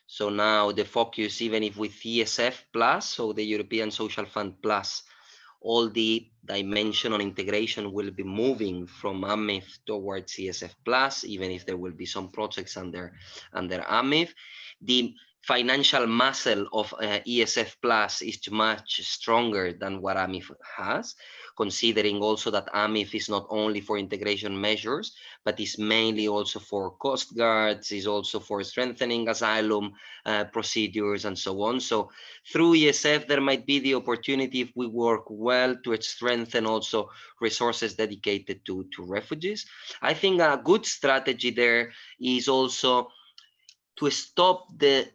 So now the focus, even if with ESF plus, so the European Social Fund plus, all the dimension on integration will be moving from AMIF towards ESF plus, even if there will be some projects under AMIF. The financial muscle of ESF plus is much stronger than what AMIF has, considering also that AMIF is not only for integration measures, but is mainly also for coast guards, is also for strengthening asylum procedures and so on. So through ESF, there might be the opportunity, if we work well, to strengthen also resources dedicated to refugees. I think a good strategy there is also to stop the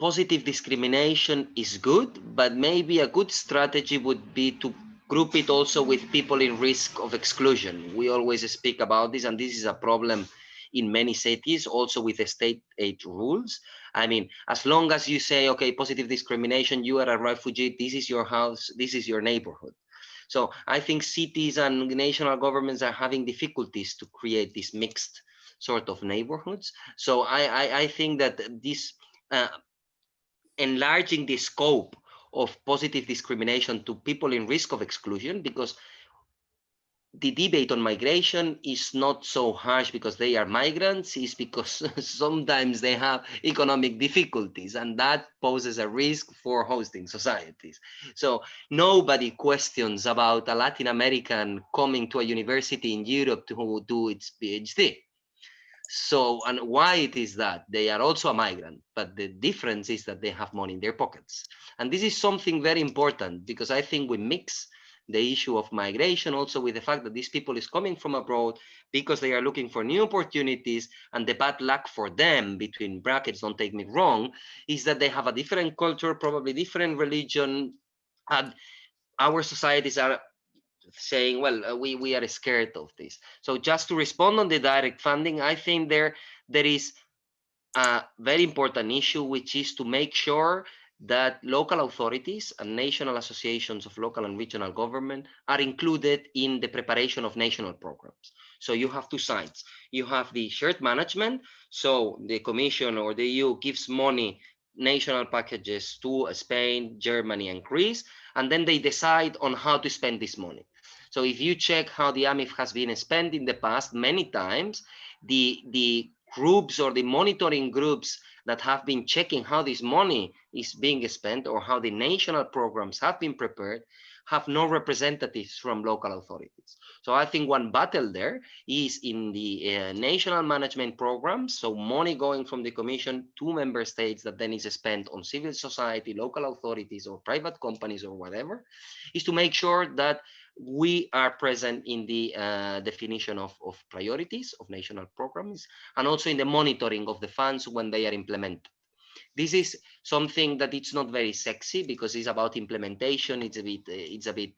positive discrimination is good, but maybe a good strategy would be to group it also with people in risk of exclusion. We always speak about this, and this is a problem in many cities, also with the state aid rules. I mean, as long as you say, okay, positive discrimination, you are a refugee, this is your house, this is your neighborhood. So I think cities and national governments are having difficulties to create these mixed sort of neighborhoods. So I think that this enlarging the scope of positive discrimination to people in risk of exclusion, because the debate on migration is not so harsh because they are migrants, is because sometimes they have economic difficulties, and that poses a risk for hosting societies. So nobody questions about a Latin American coming to a university in Europe to do its PhD. So, and why it is that? They are also a migrant, but the difference is that they have money in their pockets. And this is something very important, because I think we mix the issue of migration also with the fact that these people is coming from abroad because they are looking for new opportunities, and the bad luck for them, between brackets, don't take me wrong, is that they have a different culture, probably different religion, and our societies are saying, well, we are scared of this. So just to respond on the direct funding, I think there is a very important issue, which is to make sure that local authorities and national associations of local and regional government are included in the preparation of national programs. So you have two sides. You have the shared management. So the Commission or the EU gives money, national packages to Spain, Germany, and Greece, and then they decide on how to spend this money. So if you check how the AMIF has been spent in the past, many times, the groups or the monitoring groups that have been checking how this money is being spent or how the national programs have been prepared have no representatives from local authorities. So I think one battle there is in the national management programs, so money going from the Commission to member states that then is spent on civil society, local authorities, or private companies or whatever, is to make sure that we are present in the definition of priorities of national programs and also in the monitoring of the funds when they are implemented. This is something that it's not very sexy because it's about implementation. It's a bit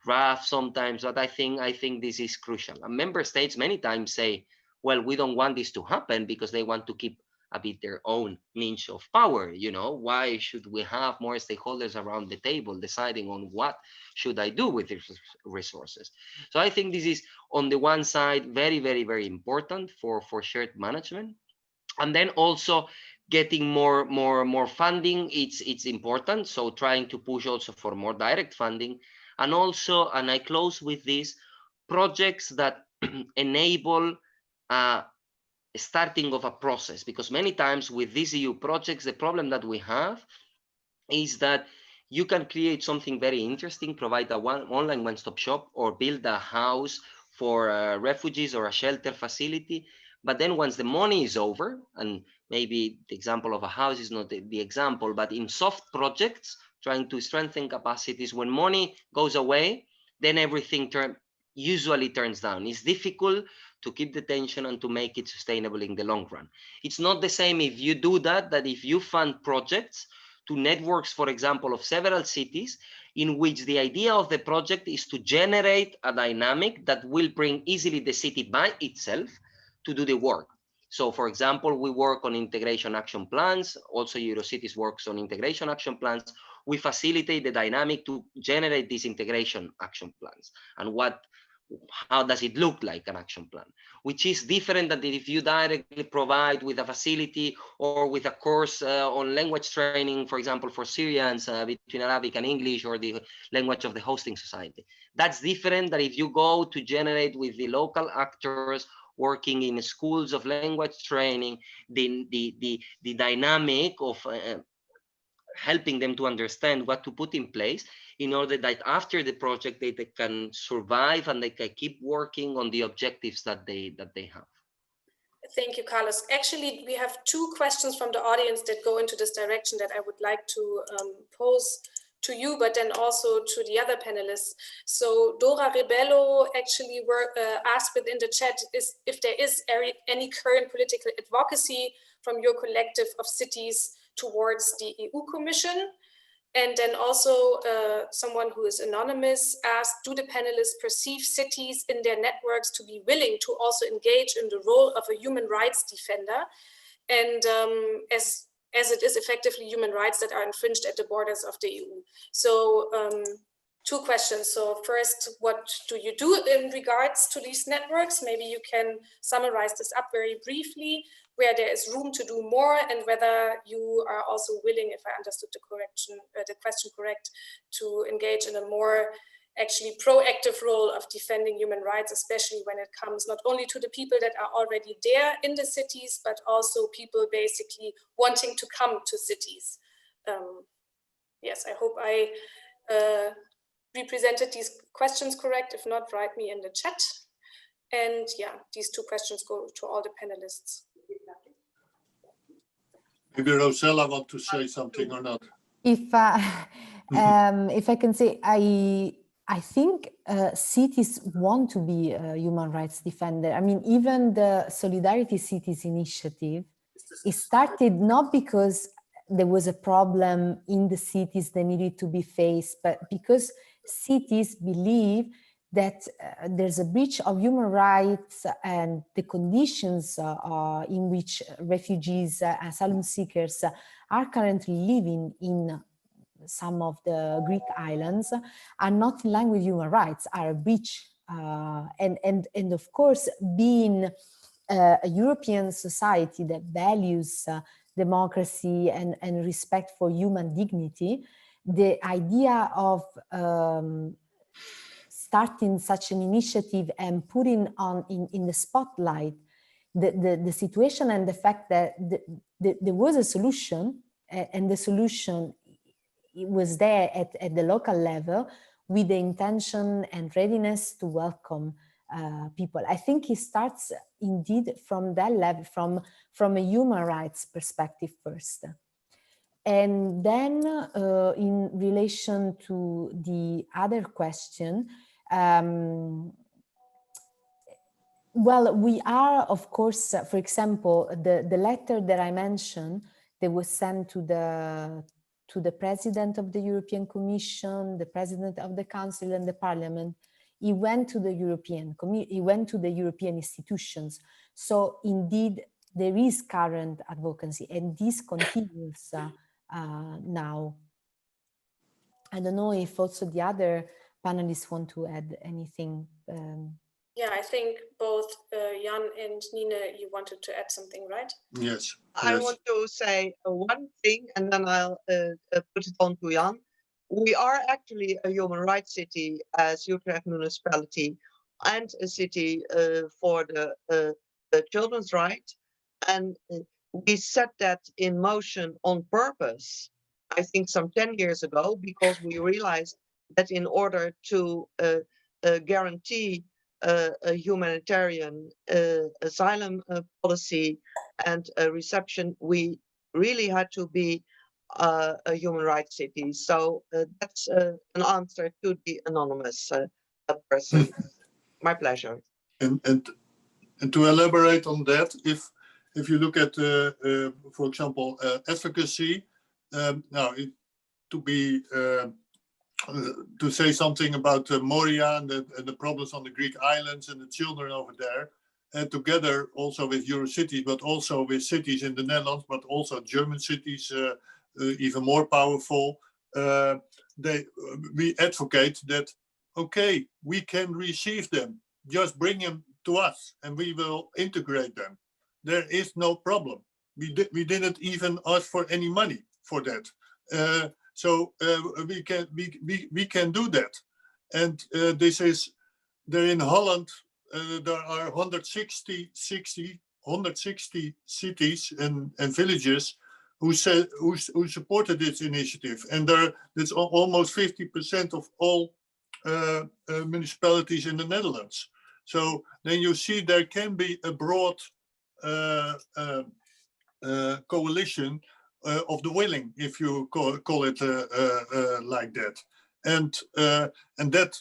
rough sometimes, but I think this is crucial. And member states many times say, well, we don't want this to happen because they want to keep a bit their own niche of power. You know, why should we have more stakeholders around the table deciding on what should I do with these resources? So I think this is on the one side very, very, very important for shared management. And then also getting more funding, it's important. So trying to push also for more direct funding, and also, and I close with this, projects that enable starting of a process, because many times with these EU projects, the problem that we have is that you can create something very interesting, provide a online one-stop shop, or build a house for refugees or a shelter facility. But then once the money is over, and maybe the example of a house is not the example, but in soft projects, trying to strengthen capacities, when money goes away, then everything usually turns down. It's difficult to keep the tension and to make it sustainable in the long run. It's not the same if you do that if you fund projects to networks, for example, of several cities, in which the idea of the project is to generate a dynamic that will bring easily the city by itself to do the work. So, for example, we work on integration action plans. Also, Eurocities works on integration action plans. We facilitate the dynamic to generate these integration action plans. And how does it look like an action plan, which is different than if you directly provide with a facility or with a course on language training, for example, for Syrians between Arabic and English, or the language of the hosting society. That's different than if you go to generate with the local actors working in schools of language training, the dynamic of helping them to understand what to put in place in order that after the project they can survive and they can keep working on the objectives that they have. Thank you, Carlos. Actually, we have two questions from the audience that go into this direction that I would like to pose to you, but then also to the other panelists. So Dora Rebello actually asked within the chat if there is any current political advocacy from your collective of cities towards the EU Commission. And then also someone who is anonymous asked, do the panelists perceive cities in their networks to be willing to also engage in the role of a human rights defender? And as it is effectively human rights that are infringed at the borders of the EU. So two questions. So first, what do you do in regards to these networks? Maybe you can summarize this up very briefly, where there is room to do more, and whether you are also willing, if I understood the question correct, to engage in a more actually proactive role of defending human rights, especially when it comes not only to the people that are already there in the cities, but also people basically wanting to come to cities. Yes, I hope I represented these questions correct. If not, write me in the chat. And yeah, these two questions go to all the panelists. Maybe Rossella want to say something or not? If I can say, I think cities want to be a human rights defender. I mean, even the Solidarity Cities initiative, it started not because there was a problem in the cities that needed to be faced, but because cities believe that there's a breach of human rights and the conditions in which refugees, asylum seekers are currently living in some of the Greek islands are not in line with human rights, are a breach. And of course, being a European society that values democracy and respect for human dignity, the idea of starting such an initiative and putting on in the spotlight the situation and the fact that there was a solution, and the solution was there at the local level with the intention and readiness to welcome people. I think it starts indeed from that level, from a human rights perspective first. And then in relation to the other question, well, we are, of course, for example, the letter that I mentioned that was sent to the President of the European Commission, the President of the Council and the Parliament, it went to the European institutions. So indeed, there is current advocacy, and this continues now. I don't know if also the other panelists want to add anything. Yeah, I think both Jan and Niene, you wanted to add something, right? Yes. I want to say one thing, and then I'll put it on to Jan. We are actually a human rights city as Utrecht municipality, and a city for the children's right. And we set that in motion on purpose, I think some 10 years ago, because we realized that in order to guarantee a humanitarian asylum policy and reception, we really had to be a human rights city. So that's an answer to the anonymous person. My pleasure. And to elaborate on that, if you look at, for example, advocacy, now to say something about Moria and the problems on the Greek islands and the children over there, and together also with Eurocities, but also with cities in the Netherlands, but also German cities, even more powerful. We advocate that, okay, we can receive them, just bring them to us and we will integrate them. There is no problem. We didn't even ask for any money for that. So we can do that. And this is, there in Holland, there are 160 cities and villages who supported this initiative. And that's almost 50% of all municipalities in the Netherlands. So then you see there can be a broad coalition of the willing, if you call it like that. And that,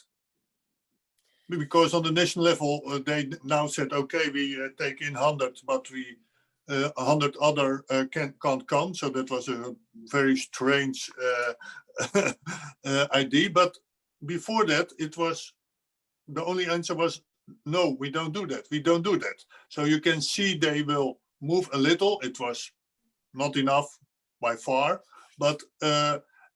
because on the national level, they now said, okay, we take in 100, but 100 other can't come. So that was a very strange idea. But before that, it was, the only answer was, no, we don't do that. We don't do that. So you can see they will move a little. It was not enough by far, but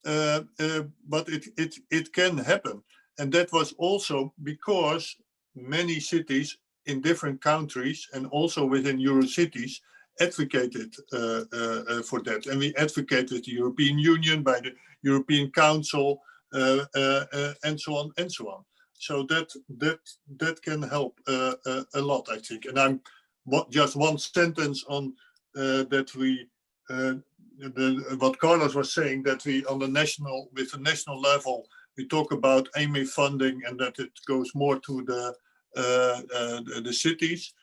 it can happen. And that was also because many cities in different countries and also within Eurocities advocated for that. And we advocated the European Union by the European Council and so on and so on. So that can help a lot, I think. And I'm just one sentence on that we what Carlos was saying, that we on the national, with the national level, we talk about AME funding and that it goes more to the cities.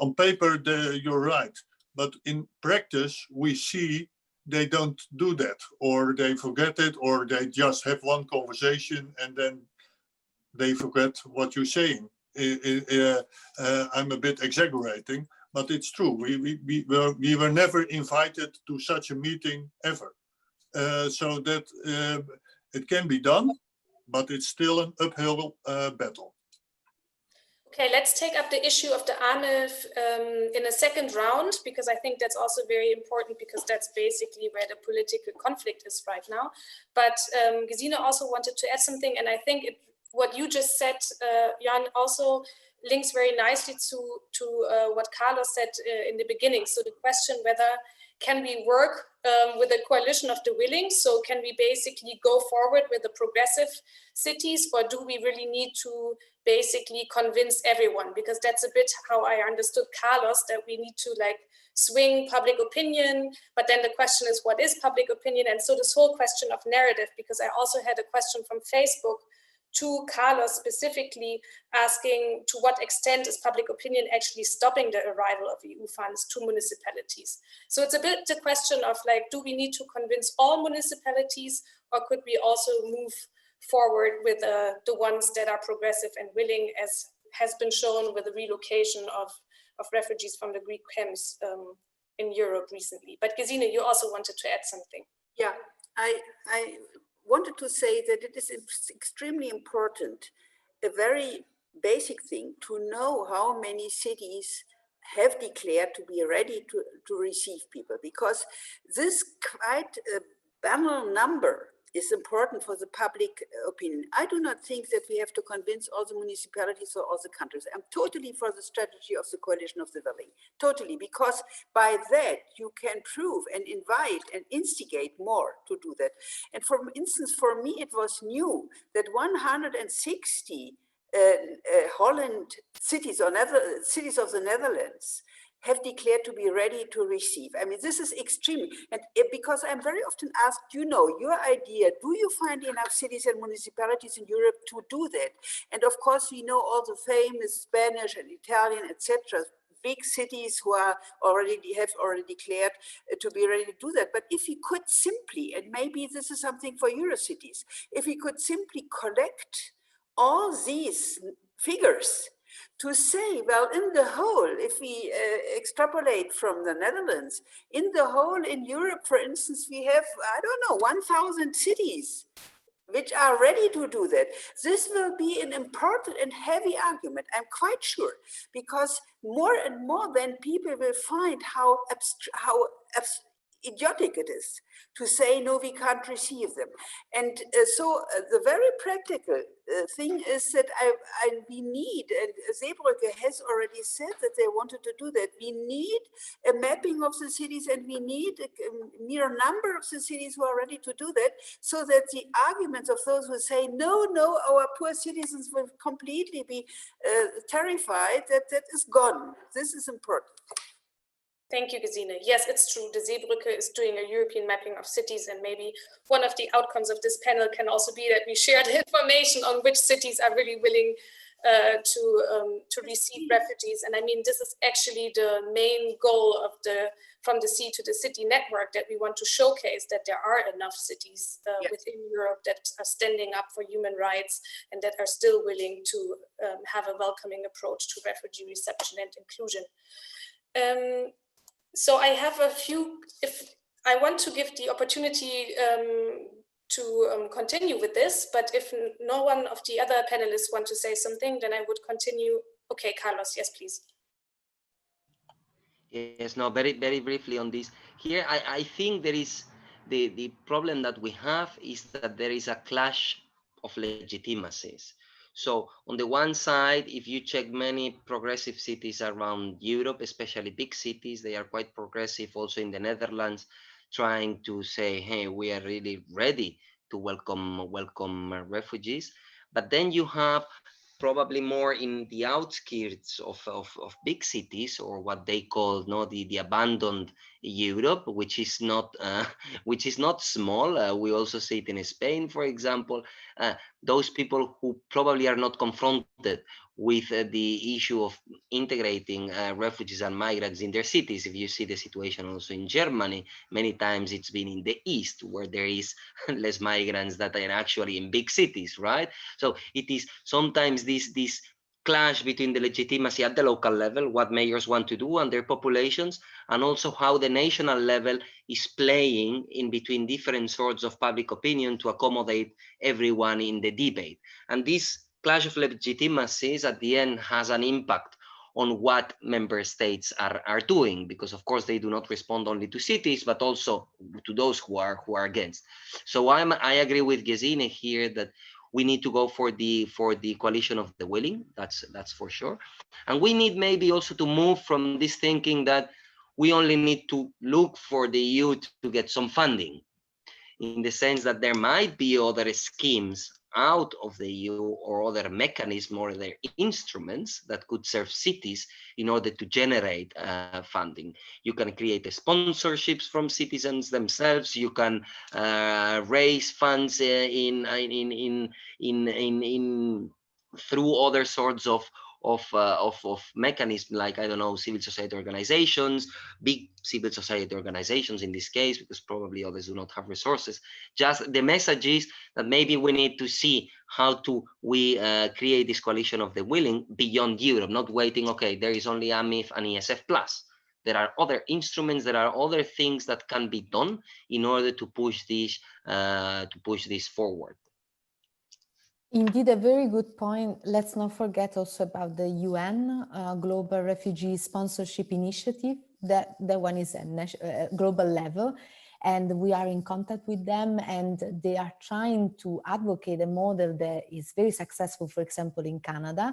On paper, you're right, but in practice, we see they don't do that, or they forget it, or they just have one conversation and then they forget what you're saying. I'm a bit exaggerating, but it's true. We were never invited to such a meeting ever. So that it can be done, but it's still an uphill battle. Okay, let's take up the issue of the AMIF in a second round, because I think that's also very important, because that's basically where the political conflict is right now. But Gesine also wanted to add something, and I think what you just said, Jan, also links very nicely to what Carlos said in the beginning. So the question whether can we work with a coalition of the willing? So can we basically go forward with the progressive cities, or do we really need to basically convince everyone? Because that's a bit how I understood Carlos, that we need to like swing public opinion, but then the question is, what is public opinion? And so this whole question of narrative, because I also had a question from Facebook to Carlos specifically asking to what extent is public opinion actually stopping the arrival of EU funds to municipalities. So it's a bit the question of like, do we need to convince all municipalities, or could we also move forward with the ones that are progressive and willing, as has been shown with the relocation of refugees from the Greek camps in Europe recently. But Gesine, you also wanted to add something. Yeah, I wanted to say that it is extremely important, a very basic thing, to know how many cities have declared to be ready to receive people, because this quite a banal number is important for the public opinion. I do not think that we have to convince all the municipalities or all the countries. I'm totally for the strategy of the coalition of the willing, totally, because by that you can prove and invite and instigate more to do that. And for instance, for me, it was new that 160 Holland cities or cities of the Netherlands have declared to be ready to receive. I mean, this is extreme. And because I'm very often asked, you know, your idea, do you find enough cities and municipalities in Europe to do that? And of course, we know all the famous Spanish and Italian, etc., big cities who are have already declared to be ready to do that. But if we could simply, and maybe this is something for Eurocities, if we could simply collect all these figures to say, well, in the whole, if we extrapolate from the Netherlands, in the whole in Europe, for instance, we have, I don't know, 1,000 cities which are ready to do that. This will be an important and heavy argument, I'm quite sure, because more and more then people will find how idiotic it is to say, no, we can't receive them. And so the very practical thing is that we need, and Seebrugge has already said that they wanted to do that, we need a mapping of the cities, and we need a mere number of the cities who are ready to do that, so that the arguments of those who say, no, our poor citizens will completely be terrified, that is gone. This is important. Thank you, Gesine. Yes, it's true. The Seebrugge is doing a European mapping of cities, and maybe one of the outcomes of this panel can also be that we share the information on which cities are really willing to receive refugees. And I mean, this is actually the main goal of the From the Sea to the City network, that we want to showcase that there are enough cities within Europe that are standing up for human rights and that are still willing to have a welcoming approach to refugee reception and inclusion. So I have a few, if I want to give the opportunity to continue with this, but if no one of the other panelists want to say something, then I would continue. Okay, Carlos, yes, please. Yes, no, very, very briefly on this. Here, I think there is, the problem that we have is that there is a clash of legitimacies. So on the one side, if you check many progressive cities around Europe, especially big cities, they are quite progressive also in the Netherlands, trying to say, hey, we are really ready to welcome refugees. But then you have probably more in the outskirts of big cities, or what they call the abandoned Europe, which is not small. We also see it in Spain, for example. Those people who probably are not confronted with the issue of integrating refugees and migrants in their cities. If you see the situation also in Germany, many times it's been in the east where there is less migrants that are actually in big cities, right? So it is sometimes this clash between the legitimacy at the local level, what mayors want to do and their populations, and also how the national level is playing in between different sorts of public opinion to accommodate everyone in the debate. And this clash of legitimacies at the end has an impact on what member states are doing, because of course they do not respond only to cities, but also to those who are against. So I agree with Gesine here that we need to go for the coalition of the willing. That's for sure. And we need maybe also to move from this thinking that we only need to look for the EU to get some funding, in the sense that there might be other schemes out of the EU or other mechanisms or other instruments that could serve cities in order to generate funding. You can create sponsorships from citizens themselves. You can raise funds through other sorts of mechanisms, like, I don't know, civil society organizations, big civil society organizations in this case, because probably others do not have resources. Just the message is that maybe we need to see how we create this coalition of the willing beyond Europe, not waiting, okay, there is only AMIF and ESF plus. There are other instruments, there are other things that can be done in order to push this forward. Indeed, a very good point. Let's not forget also about the UN Global Refugee Sponsorship Initiative. That one is a global level, and we are in contact with them, and they are trying to advocate a model that is very successful, for example, in Canada,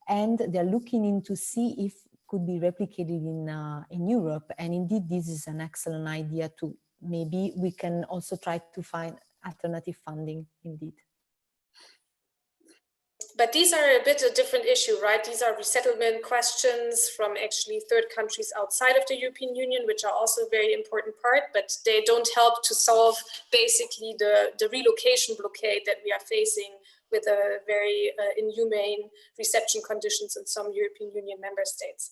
and they're looking into see if could be replicated in Europe. And indeed, this is an excellent idea too. Maybe we can also try to find alternative funding, indeed. But these are a bit a different issue, right? These are resettlement questions from actually third countries outside of the European Union, which are also a very important part, but they don't help to solve basically the relocation blockade that we are facing with a very inhumane reception conditions in some European Union member states.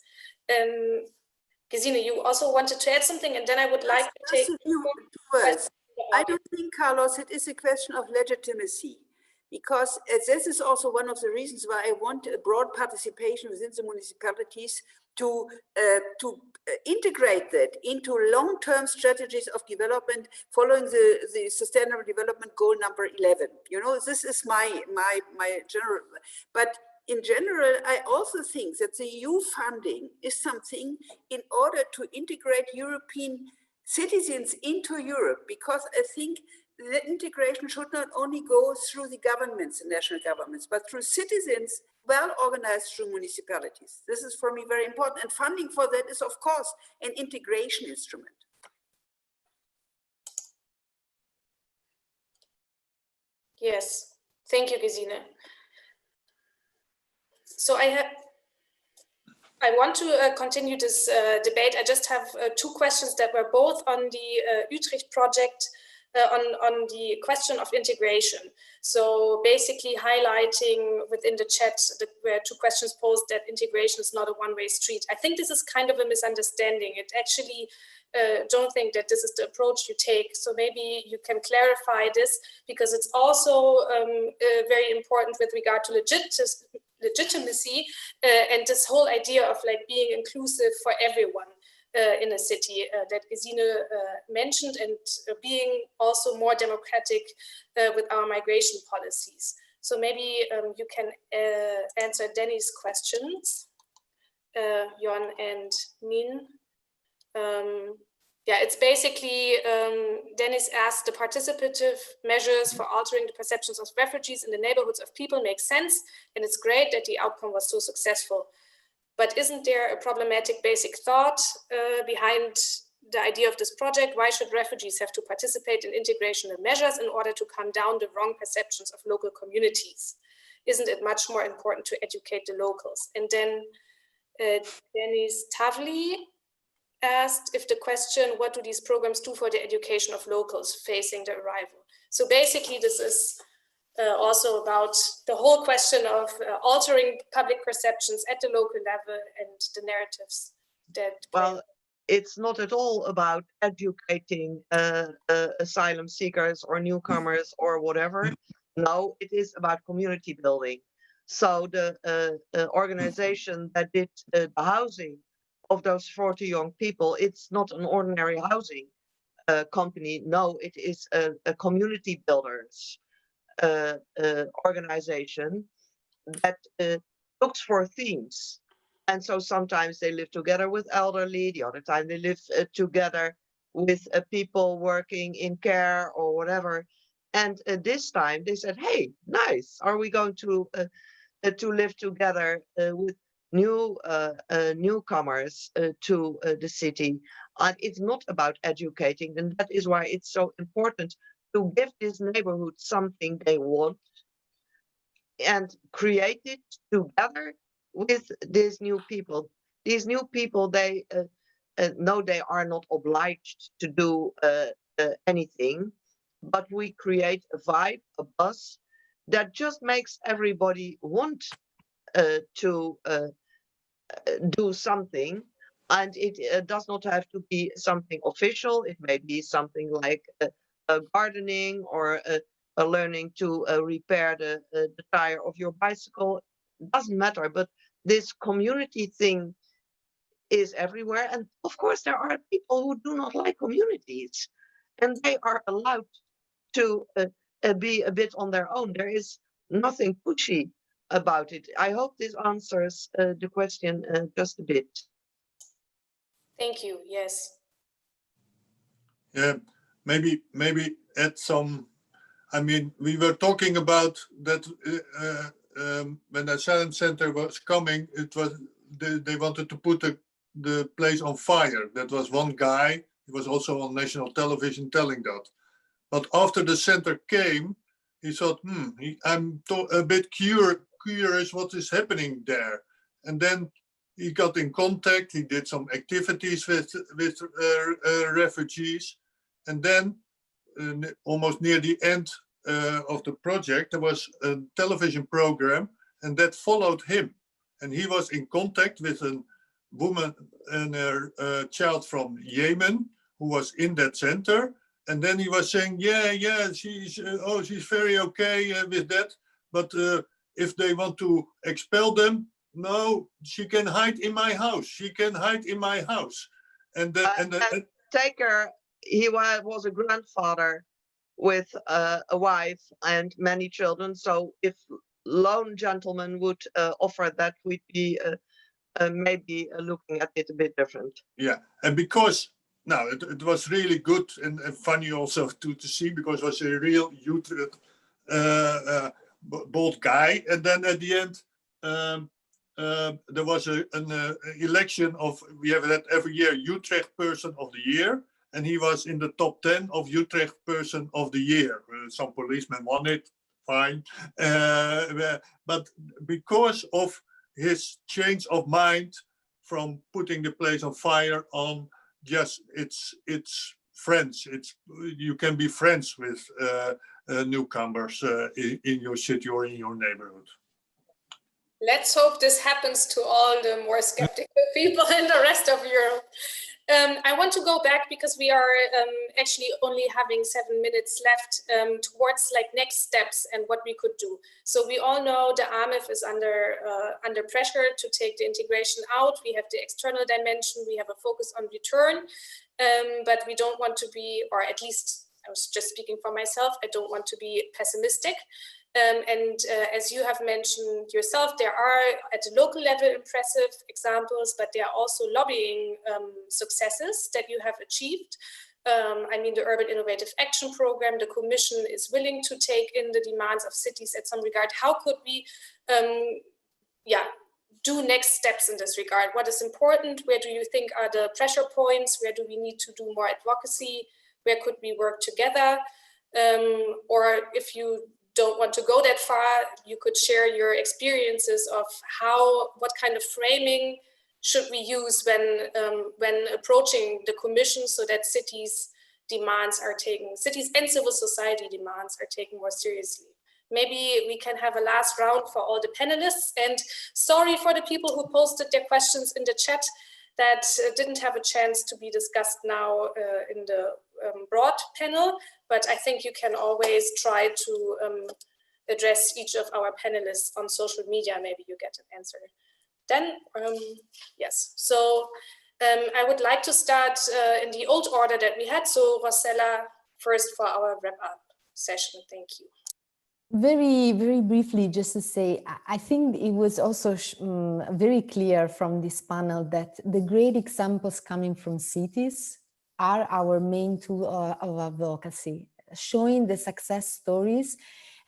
Gesine, you also wanted to add something, and then I would like to take... I don't think, Carlos, it is a question of legitimacy. Because this is also one of the reasons why I want a broad participation within the municipalities to integrate that into long-term strategies of development following the Sustainable Development Goal number 11. You know, this is my general, but in general, I also think that the EU funding is something in order to integrate European citizens into Europe, because I think the integration should not only go through the governments, the national governments, but through citizens, well organized through municipalities. This is for me very important, and funding for that is, of course, an integration instrument. Yes, thank you, Gesine. So I want to continue this debate. I just have two questions that were both on the Utrecht project, on the question of integration. So basically highlighting within the chat, where two questions posed that integration is not a one-way street. I think this is kind of a misunderstanding. It actually don't think that this is the approach you take. So maybe you can clarify this, because it's also very important with regard to legitimacy and this whole idea of like being inclusive for everyone in a city that Gesine mentioned, and being also more democratic with our migration policies. So maybe you can answer Danny's questions, Jon and Niene. Yeah, it's basically, Dennis asked, the participative measures for altering the perceptions of refugees in the neighborhoods of people make sense, and it's great that the outcome was so successful. But isn't there a problematic basic thought behind the idea of this project? Why should refugees have to participate in integration measures in order to calm down the wrong perceptions of local communities? Isn't it much more important to educate the locals? And then Dennis Tavli asked if the question, what do these programs do for the education of locals facing the arrival? So basically this is also about the whole question of altering public perceptions at the local level and the narratives that... Well, it's not at all about educating asylum seekers or newcomers or whatever. No, it is about community building. So the organization that did the housing of those 40 young people, it's not an ordinary housing company. No, it is a community builders organization. that looks for themes. And so sometimes they live together with elderly, the other time they live together with people working in care or whatever. And this time they said, hey, nice, are we going to live together with newcomers to the city? And it's not about educating, and that is why it's so important to give this neighborhood something they want and create it together with these new people. These new people, they know they are not obliged to do anything, but we create a vibe, a buzz that just makes everybody want to do something. And it does not have to be something official. It may be something like gardening or learning to repair the tire of your bicycle. It doesn't matter, but this community thing is everywhere. And of course, there are people who do not like communities, and they are allowed to be a bit on their own. There is nothing pushy about it. I hope this answers the question just a bit. Thank you. Yes. Yeah, maybe add some. I mean, we were talking about that when the asylum center was coming, it was they wanted to put the place on fire. That was one guy. He was also on national television telling that. But after the center came, he thought, I'm a bit curious what is happening there. And then he got in contact. He did some activities with refugees. And then almost near the end of the project, there was a television program, and that followed him. And he was in contact with a woman and a child from Yemen who was in that center. And then he was saying, yeah, she's very okay with that. But if they want to expel them, no, she can hide in my house. She can hide in my house. And Taker, he was a grandfather with a wife and many children. So if lone gentlemen would offer that, we'd be maybe looking at it a bit different. Yeah, and because now it was really good and funny also to see, because it was a real Utrecht bold guy. And then at the end, there was an election of, we have that every year, Utrecht Person of the Year. And he was in the top 10 of Utrecht Person of the Year. Some policemen won it, fine. But because of his change of mind from putting the place on fire on just it's friends. You can be friends with newcomers in your city or in your neighborhood. Let's hope this happens to all the more skeptical people in the rest of Europe. I want to go back, because we are actually only having 7 minutes left, towards like next steps and what we could do. So we all know the AMIF is under pressure to take the integration out. We have the external dimension. We have a focus on return, but we don't want to be, or at least I was just speaking for myself, I don't want to be pessimistic. As you have mentioned yourself, there are at the local level impressive examples, but there are also lobbying successes that you have achieved. I mean, the Urban Innovative Action Program, the Commission is willing to take in the demands of cities at some regard. How could we do next steps in this regard? What is important? Where do you think are the pressure points? Where do we need to do more advocacy? Where could we work together? Or if you don't want to go that far, you could share your experiences of what kind of framing should we use when approaching the Commission, so that cities and civil society demands are taken more seriously. Maybe we can have a last round for all the panelists. And sorry for the people who posted their questions in the chat that didn't have a chance to be discussed now in the broad panel, but I think you can always try to address each of our panelists on social media. Maybe you get an answer then. Yes, so I would like to start in the old order that we had. So Rossella first for our wrap-up session. Thank you. Very, very briefly, just to say, I think it was also very clear from this panel that the great examples coming from cities are our main tool of advocacy, showing the success stories.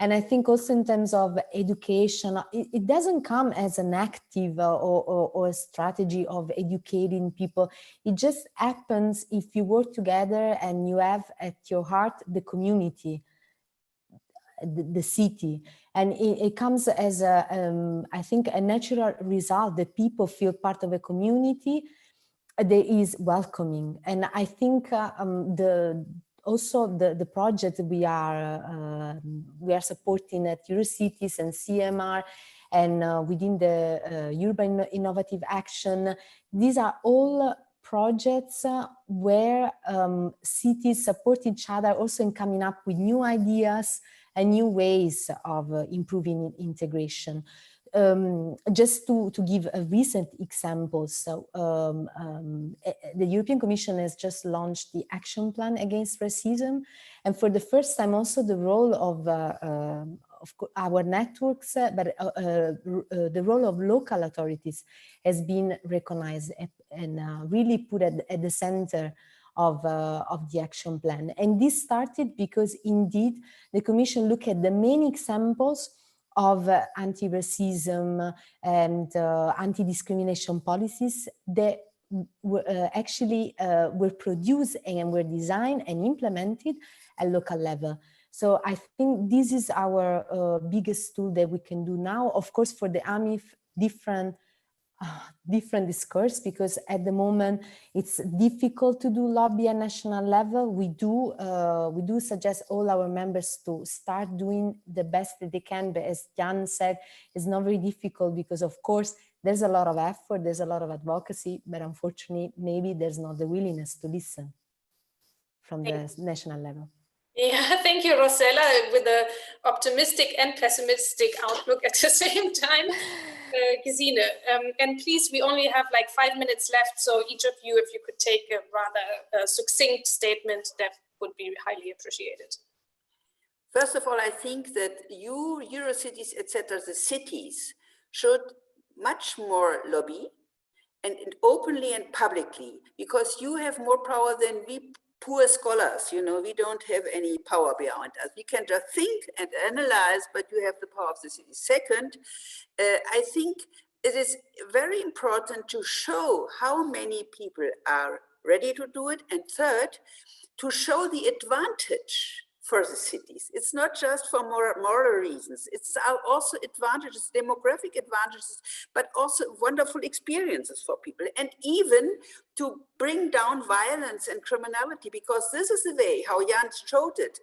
And I think also in terms of education, it doesn't come as an active or a strategy of educating people. It just happens if you work together and you have at your heart the community, the city, and it comes as a I think a natural result that people feel part of a community that is welcoming. And I think also the project we are supporting at Eurocities and CEMR and within the Urban Innovative Action, these are all projects where cities support each other also in coming up with new ideas and new ways of improving integration. Just to give a recent example, so the European Commission has just launched the Action Plan Against Racism, and for the first time also the role of our networks, but the role of local authorities has been recognized and really put at the center of the action plan. And this started because indeed the Commission looked at the main examples of anti-racism and anti-discrimination policies that were were produced and were designed and implemented at local level. So I think this is our biggest tool that we can do now. Of course, for the AMIF, different discourse, because at the moment it's difficult to do lobby at national level. We do suggest all our members to start doing the best that they can, but as Jan said, it's not very difficult because of course there's a lot of effort, there's a lot of advocacy, but unfortunately maybe there's not the willingness to listen from the national level. Yeah, thank you, Rossella, with an optimistic and pessimistic outlook at the same time. Gesine, and please, we only have like 5 minutes left, so each of you, if you could take a rather succinct statement, that would be highly appreciated. First of all, I think that you, Eurocities, etc., the cities should much more lobby and openly and publicly, because you have more power than we poor scholars. You know, we don't have any power behind us. We can just think and analyze, but you have the power of the city. Second, I think it is very important to show how many people are ready to do it. And third, to show the advantage for the cities. It's not just for moral reasons. It's also advantages, demographic advantages, but also wonderful experiences for people. And even to bring down violence and criminality, because this is the way how Jan showed it,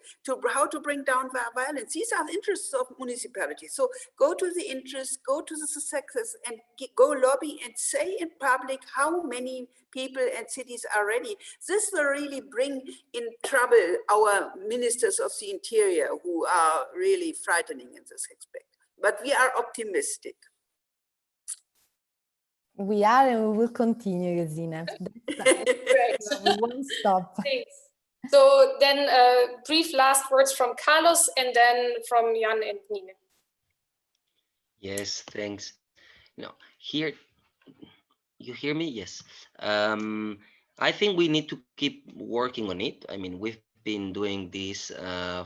how to bring down violence. These are the interests of municipalities. So go to the interests, go to the success, and go lobby and say in public how many people and cities are ready. This will really bring in trouble our ministers of the interior, who are really frightening in this aspect. But we are optimistic. We are, and we will continue, Gesine. We won't stop. Thanks. So then brief last words from Carlos and then from Jan and Niene. Yes, thanks. No, here, you hear me? Yes. I think we need to keep working on it. I mean, we've been doing this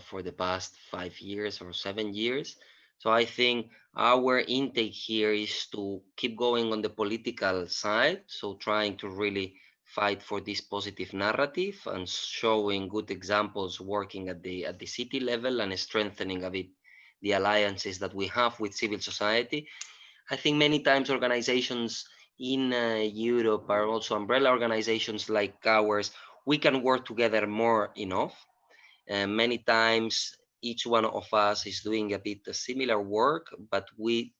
for the past 5 years or 7 years. So I think our intake here is to keep going on the political side. So trying to really fight for this positive narrative and showing good examples working at the city level and strengthening a bit the alliances that we have with civil society. I think many times organizations in Europe are also umbrella organizations like ours. We can work together more enough. Many times each one of us is doing a bit similar work, but we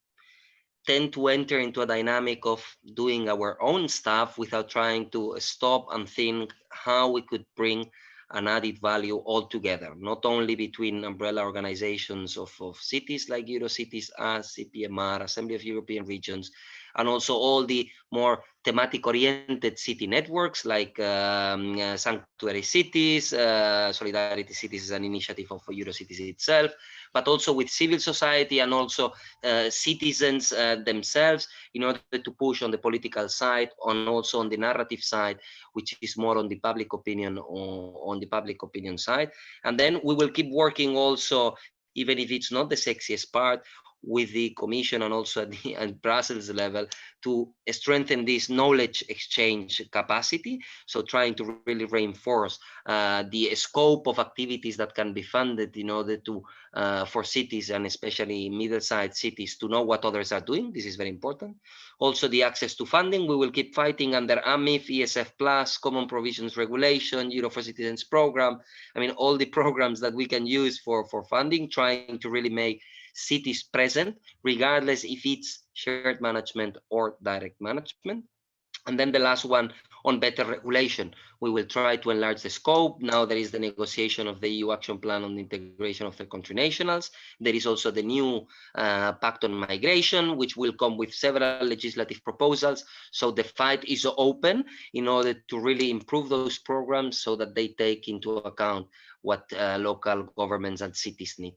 tend to enter into a dynamic of doing our own stuff without trying to stop and think how we could bring an added value all together, not only between umbrella organizations of cities like Eurocities, CPMR, Assembly of European Regions, and also all the more thematic-oriented city networks like Sanctuary Cities, Solidarity Cities is an initiative of Eurocities itself, but also with civil society and also citizens themselves in order to push on the political side and also on the narrative side, which is more on the public opinion side. And then we will keep working also, even if it's not the sexiest part, with the Commission and also at Brussels level to strengthen this knowledge exchange capacity. So trying to really reinforce the scope of activities that can be funded in order to for cities and especially middle-sized cities to know what others are doing. This is very important. Also the access to funding. We will keep fighting under AMIF, ESF+, Common Provisions Regulation, Euro for Citizens program. I mean, all the programs that we can use for funding, trying to really make cities present, regardless if it's shared management or direct management. And then the last one on better regulation. We will try to enlarge the scope. Now there is the negotiation of the EU Action Plan on the integration of the country nationals. There is also the new Pact on Migration, which will come with several legislative proposals. So the fight is open in order to really improve those programs so that they take into account what local governments and cities need.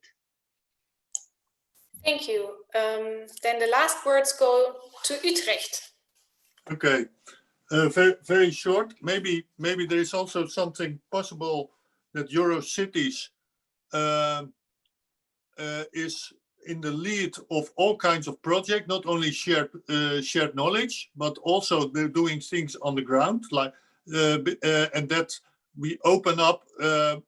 Thank you. Then the last words go to Utrecht. Okay, very, very short. Maybe there is also something possible that Eurocities is in the lead of all kinds of projects, not only shared knowledge, but also they're doing things on the ground, like and that we open up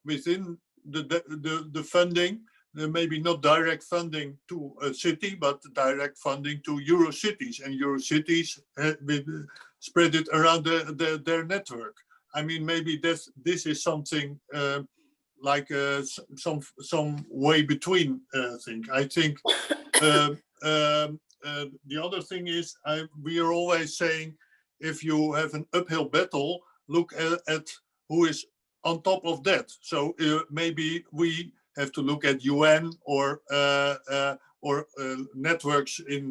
within the funding. Maybe not direct funding to a city, but direct funding to Eurocities, and Eurocities spread it around their network. I mean, maybe this is something like some way between thing. I think the other thing is we are always saying, if you have an uphill battle, look at who is on top of that. So maybe we have to look at UN or networks in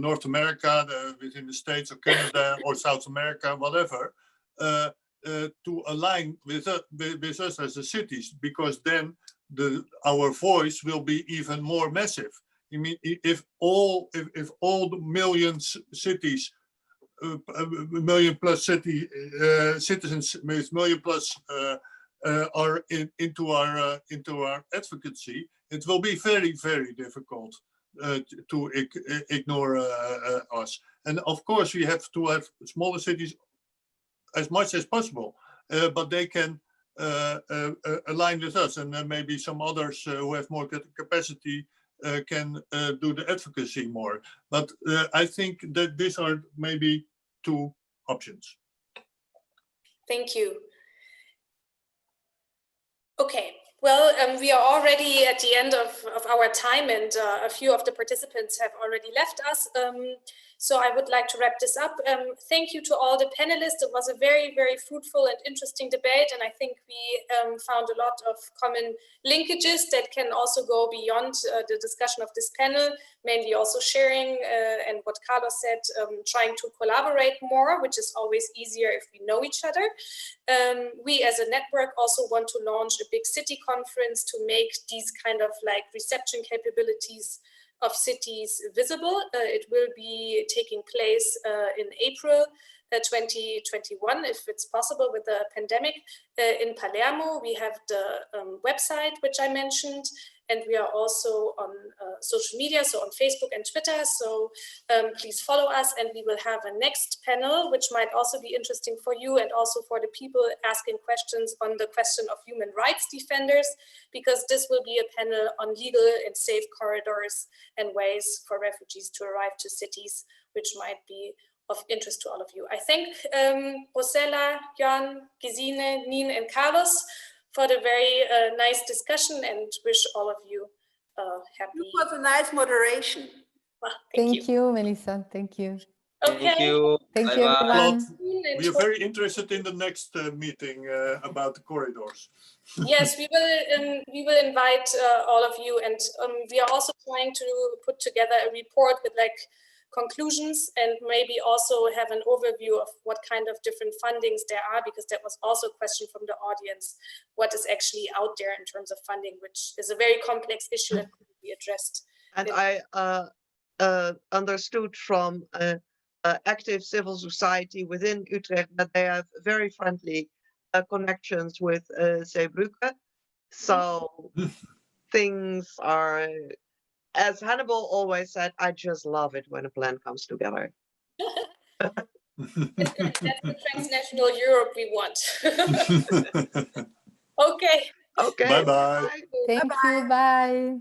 North America, within the States or Canada or South America, whatever, to align with us as the cities, because then our voice will be even more massive. I mean, if all the millions cities, million plus citizens with million plus are into our advocacy, it will be very, very difficult to ignore us. And of course, we have to have smaller cities as much as possible, but they can align with us, and then maybe some others who have more capacity can do the advocacy more. But I think that these are maybe two options. Thank you. Okay, well, we are already at the end of our time, and a few of the participants have already left us. So I would like to wrap this up. Thank you to all the panelists. It was a very, very fruitful and interesting debate, and I think we found a lot of common linkages that can also go beyond the discussion of this panel, mainly also sharing, and what Carlos said, trying to collaborate more, which is always easier if we know each other. We as a network also want to launch a big city conference to make these kind of like reception capabilities of cities visible. It will be taking place in April 2021, if it's possible with the pandemic, in Palermo. We have the website, which I mentioned, and we are also on social media, so on Facebook and Twitter. So please follow us, and we will have a next panel, which might also be interesting for you and also for the people asking questions on the question of human rights defenders, because this will be a panel on legal and safe corridors and ways for refugees to arrive to cities, which might be of interest to all of you. I thank Rossella, Jan, Gesine, Niene, and Carlos for the very nice discussion, and wish all of you happy. It was a nice moderation. Well, Thank you, Melissa. Thank you. Okay. Thank you. Thank you, Bye-bye. everyone. We are very interested in the next meeting about the corridors. Yes, we will invite all of you, and we are also trying to put together a report with like conclusions and maybe also have an overview of what kind of different fundings there are, because that was also a question from the audience, what is actually out there in terms of funding, which is a very complex issue and could be addressed. And I understood from active civil society within Utrecht that they have very friendly connections with Zeebrugge. So things are, as Hannibal always said, I just love it when a plan comes together. That's the transnational Europe we want. Okay. Okay. Bye-bye. Thank you. Bye.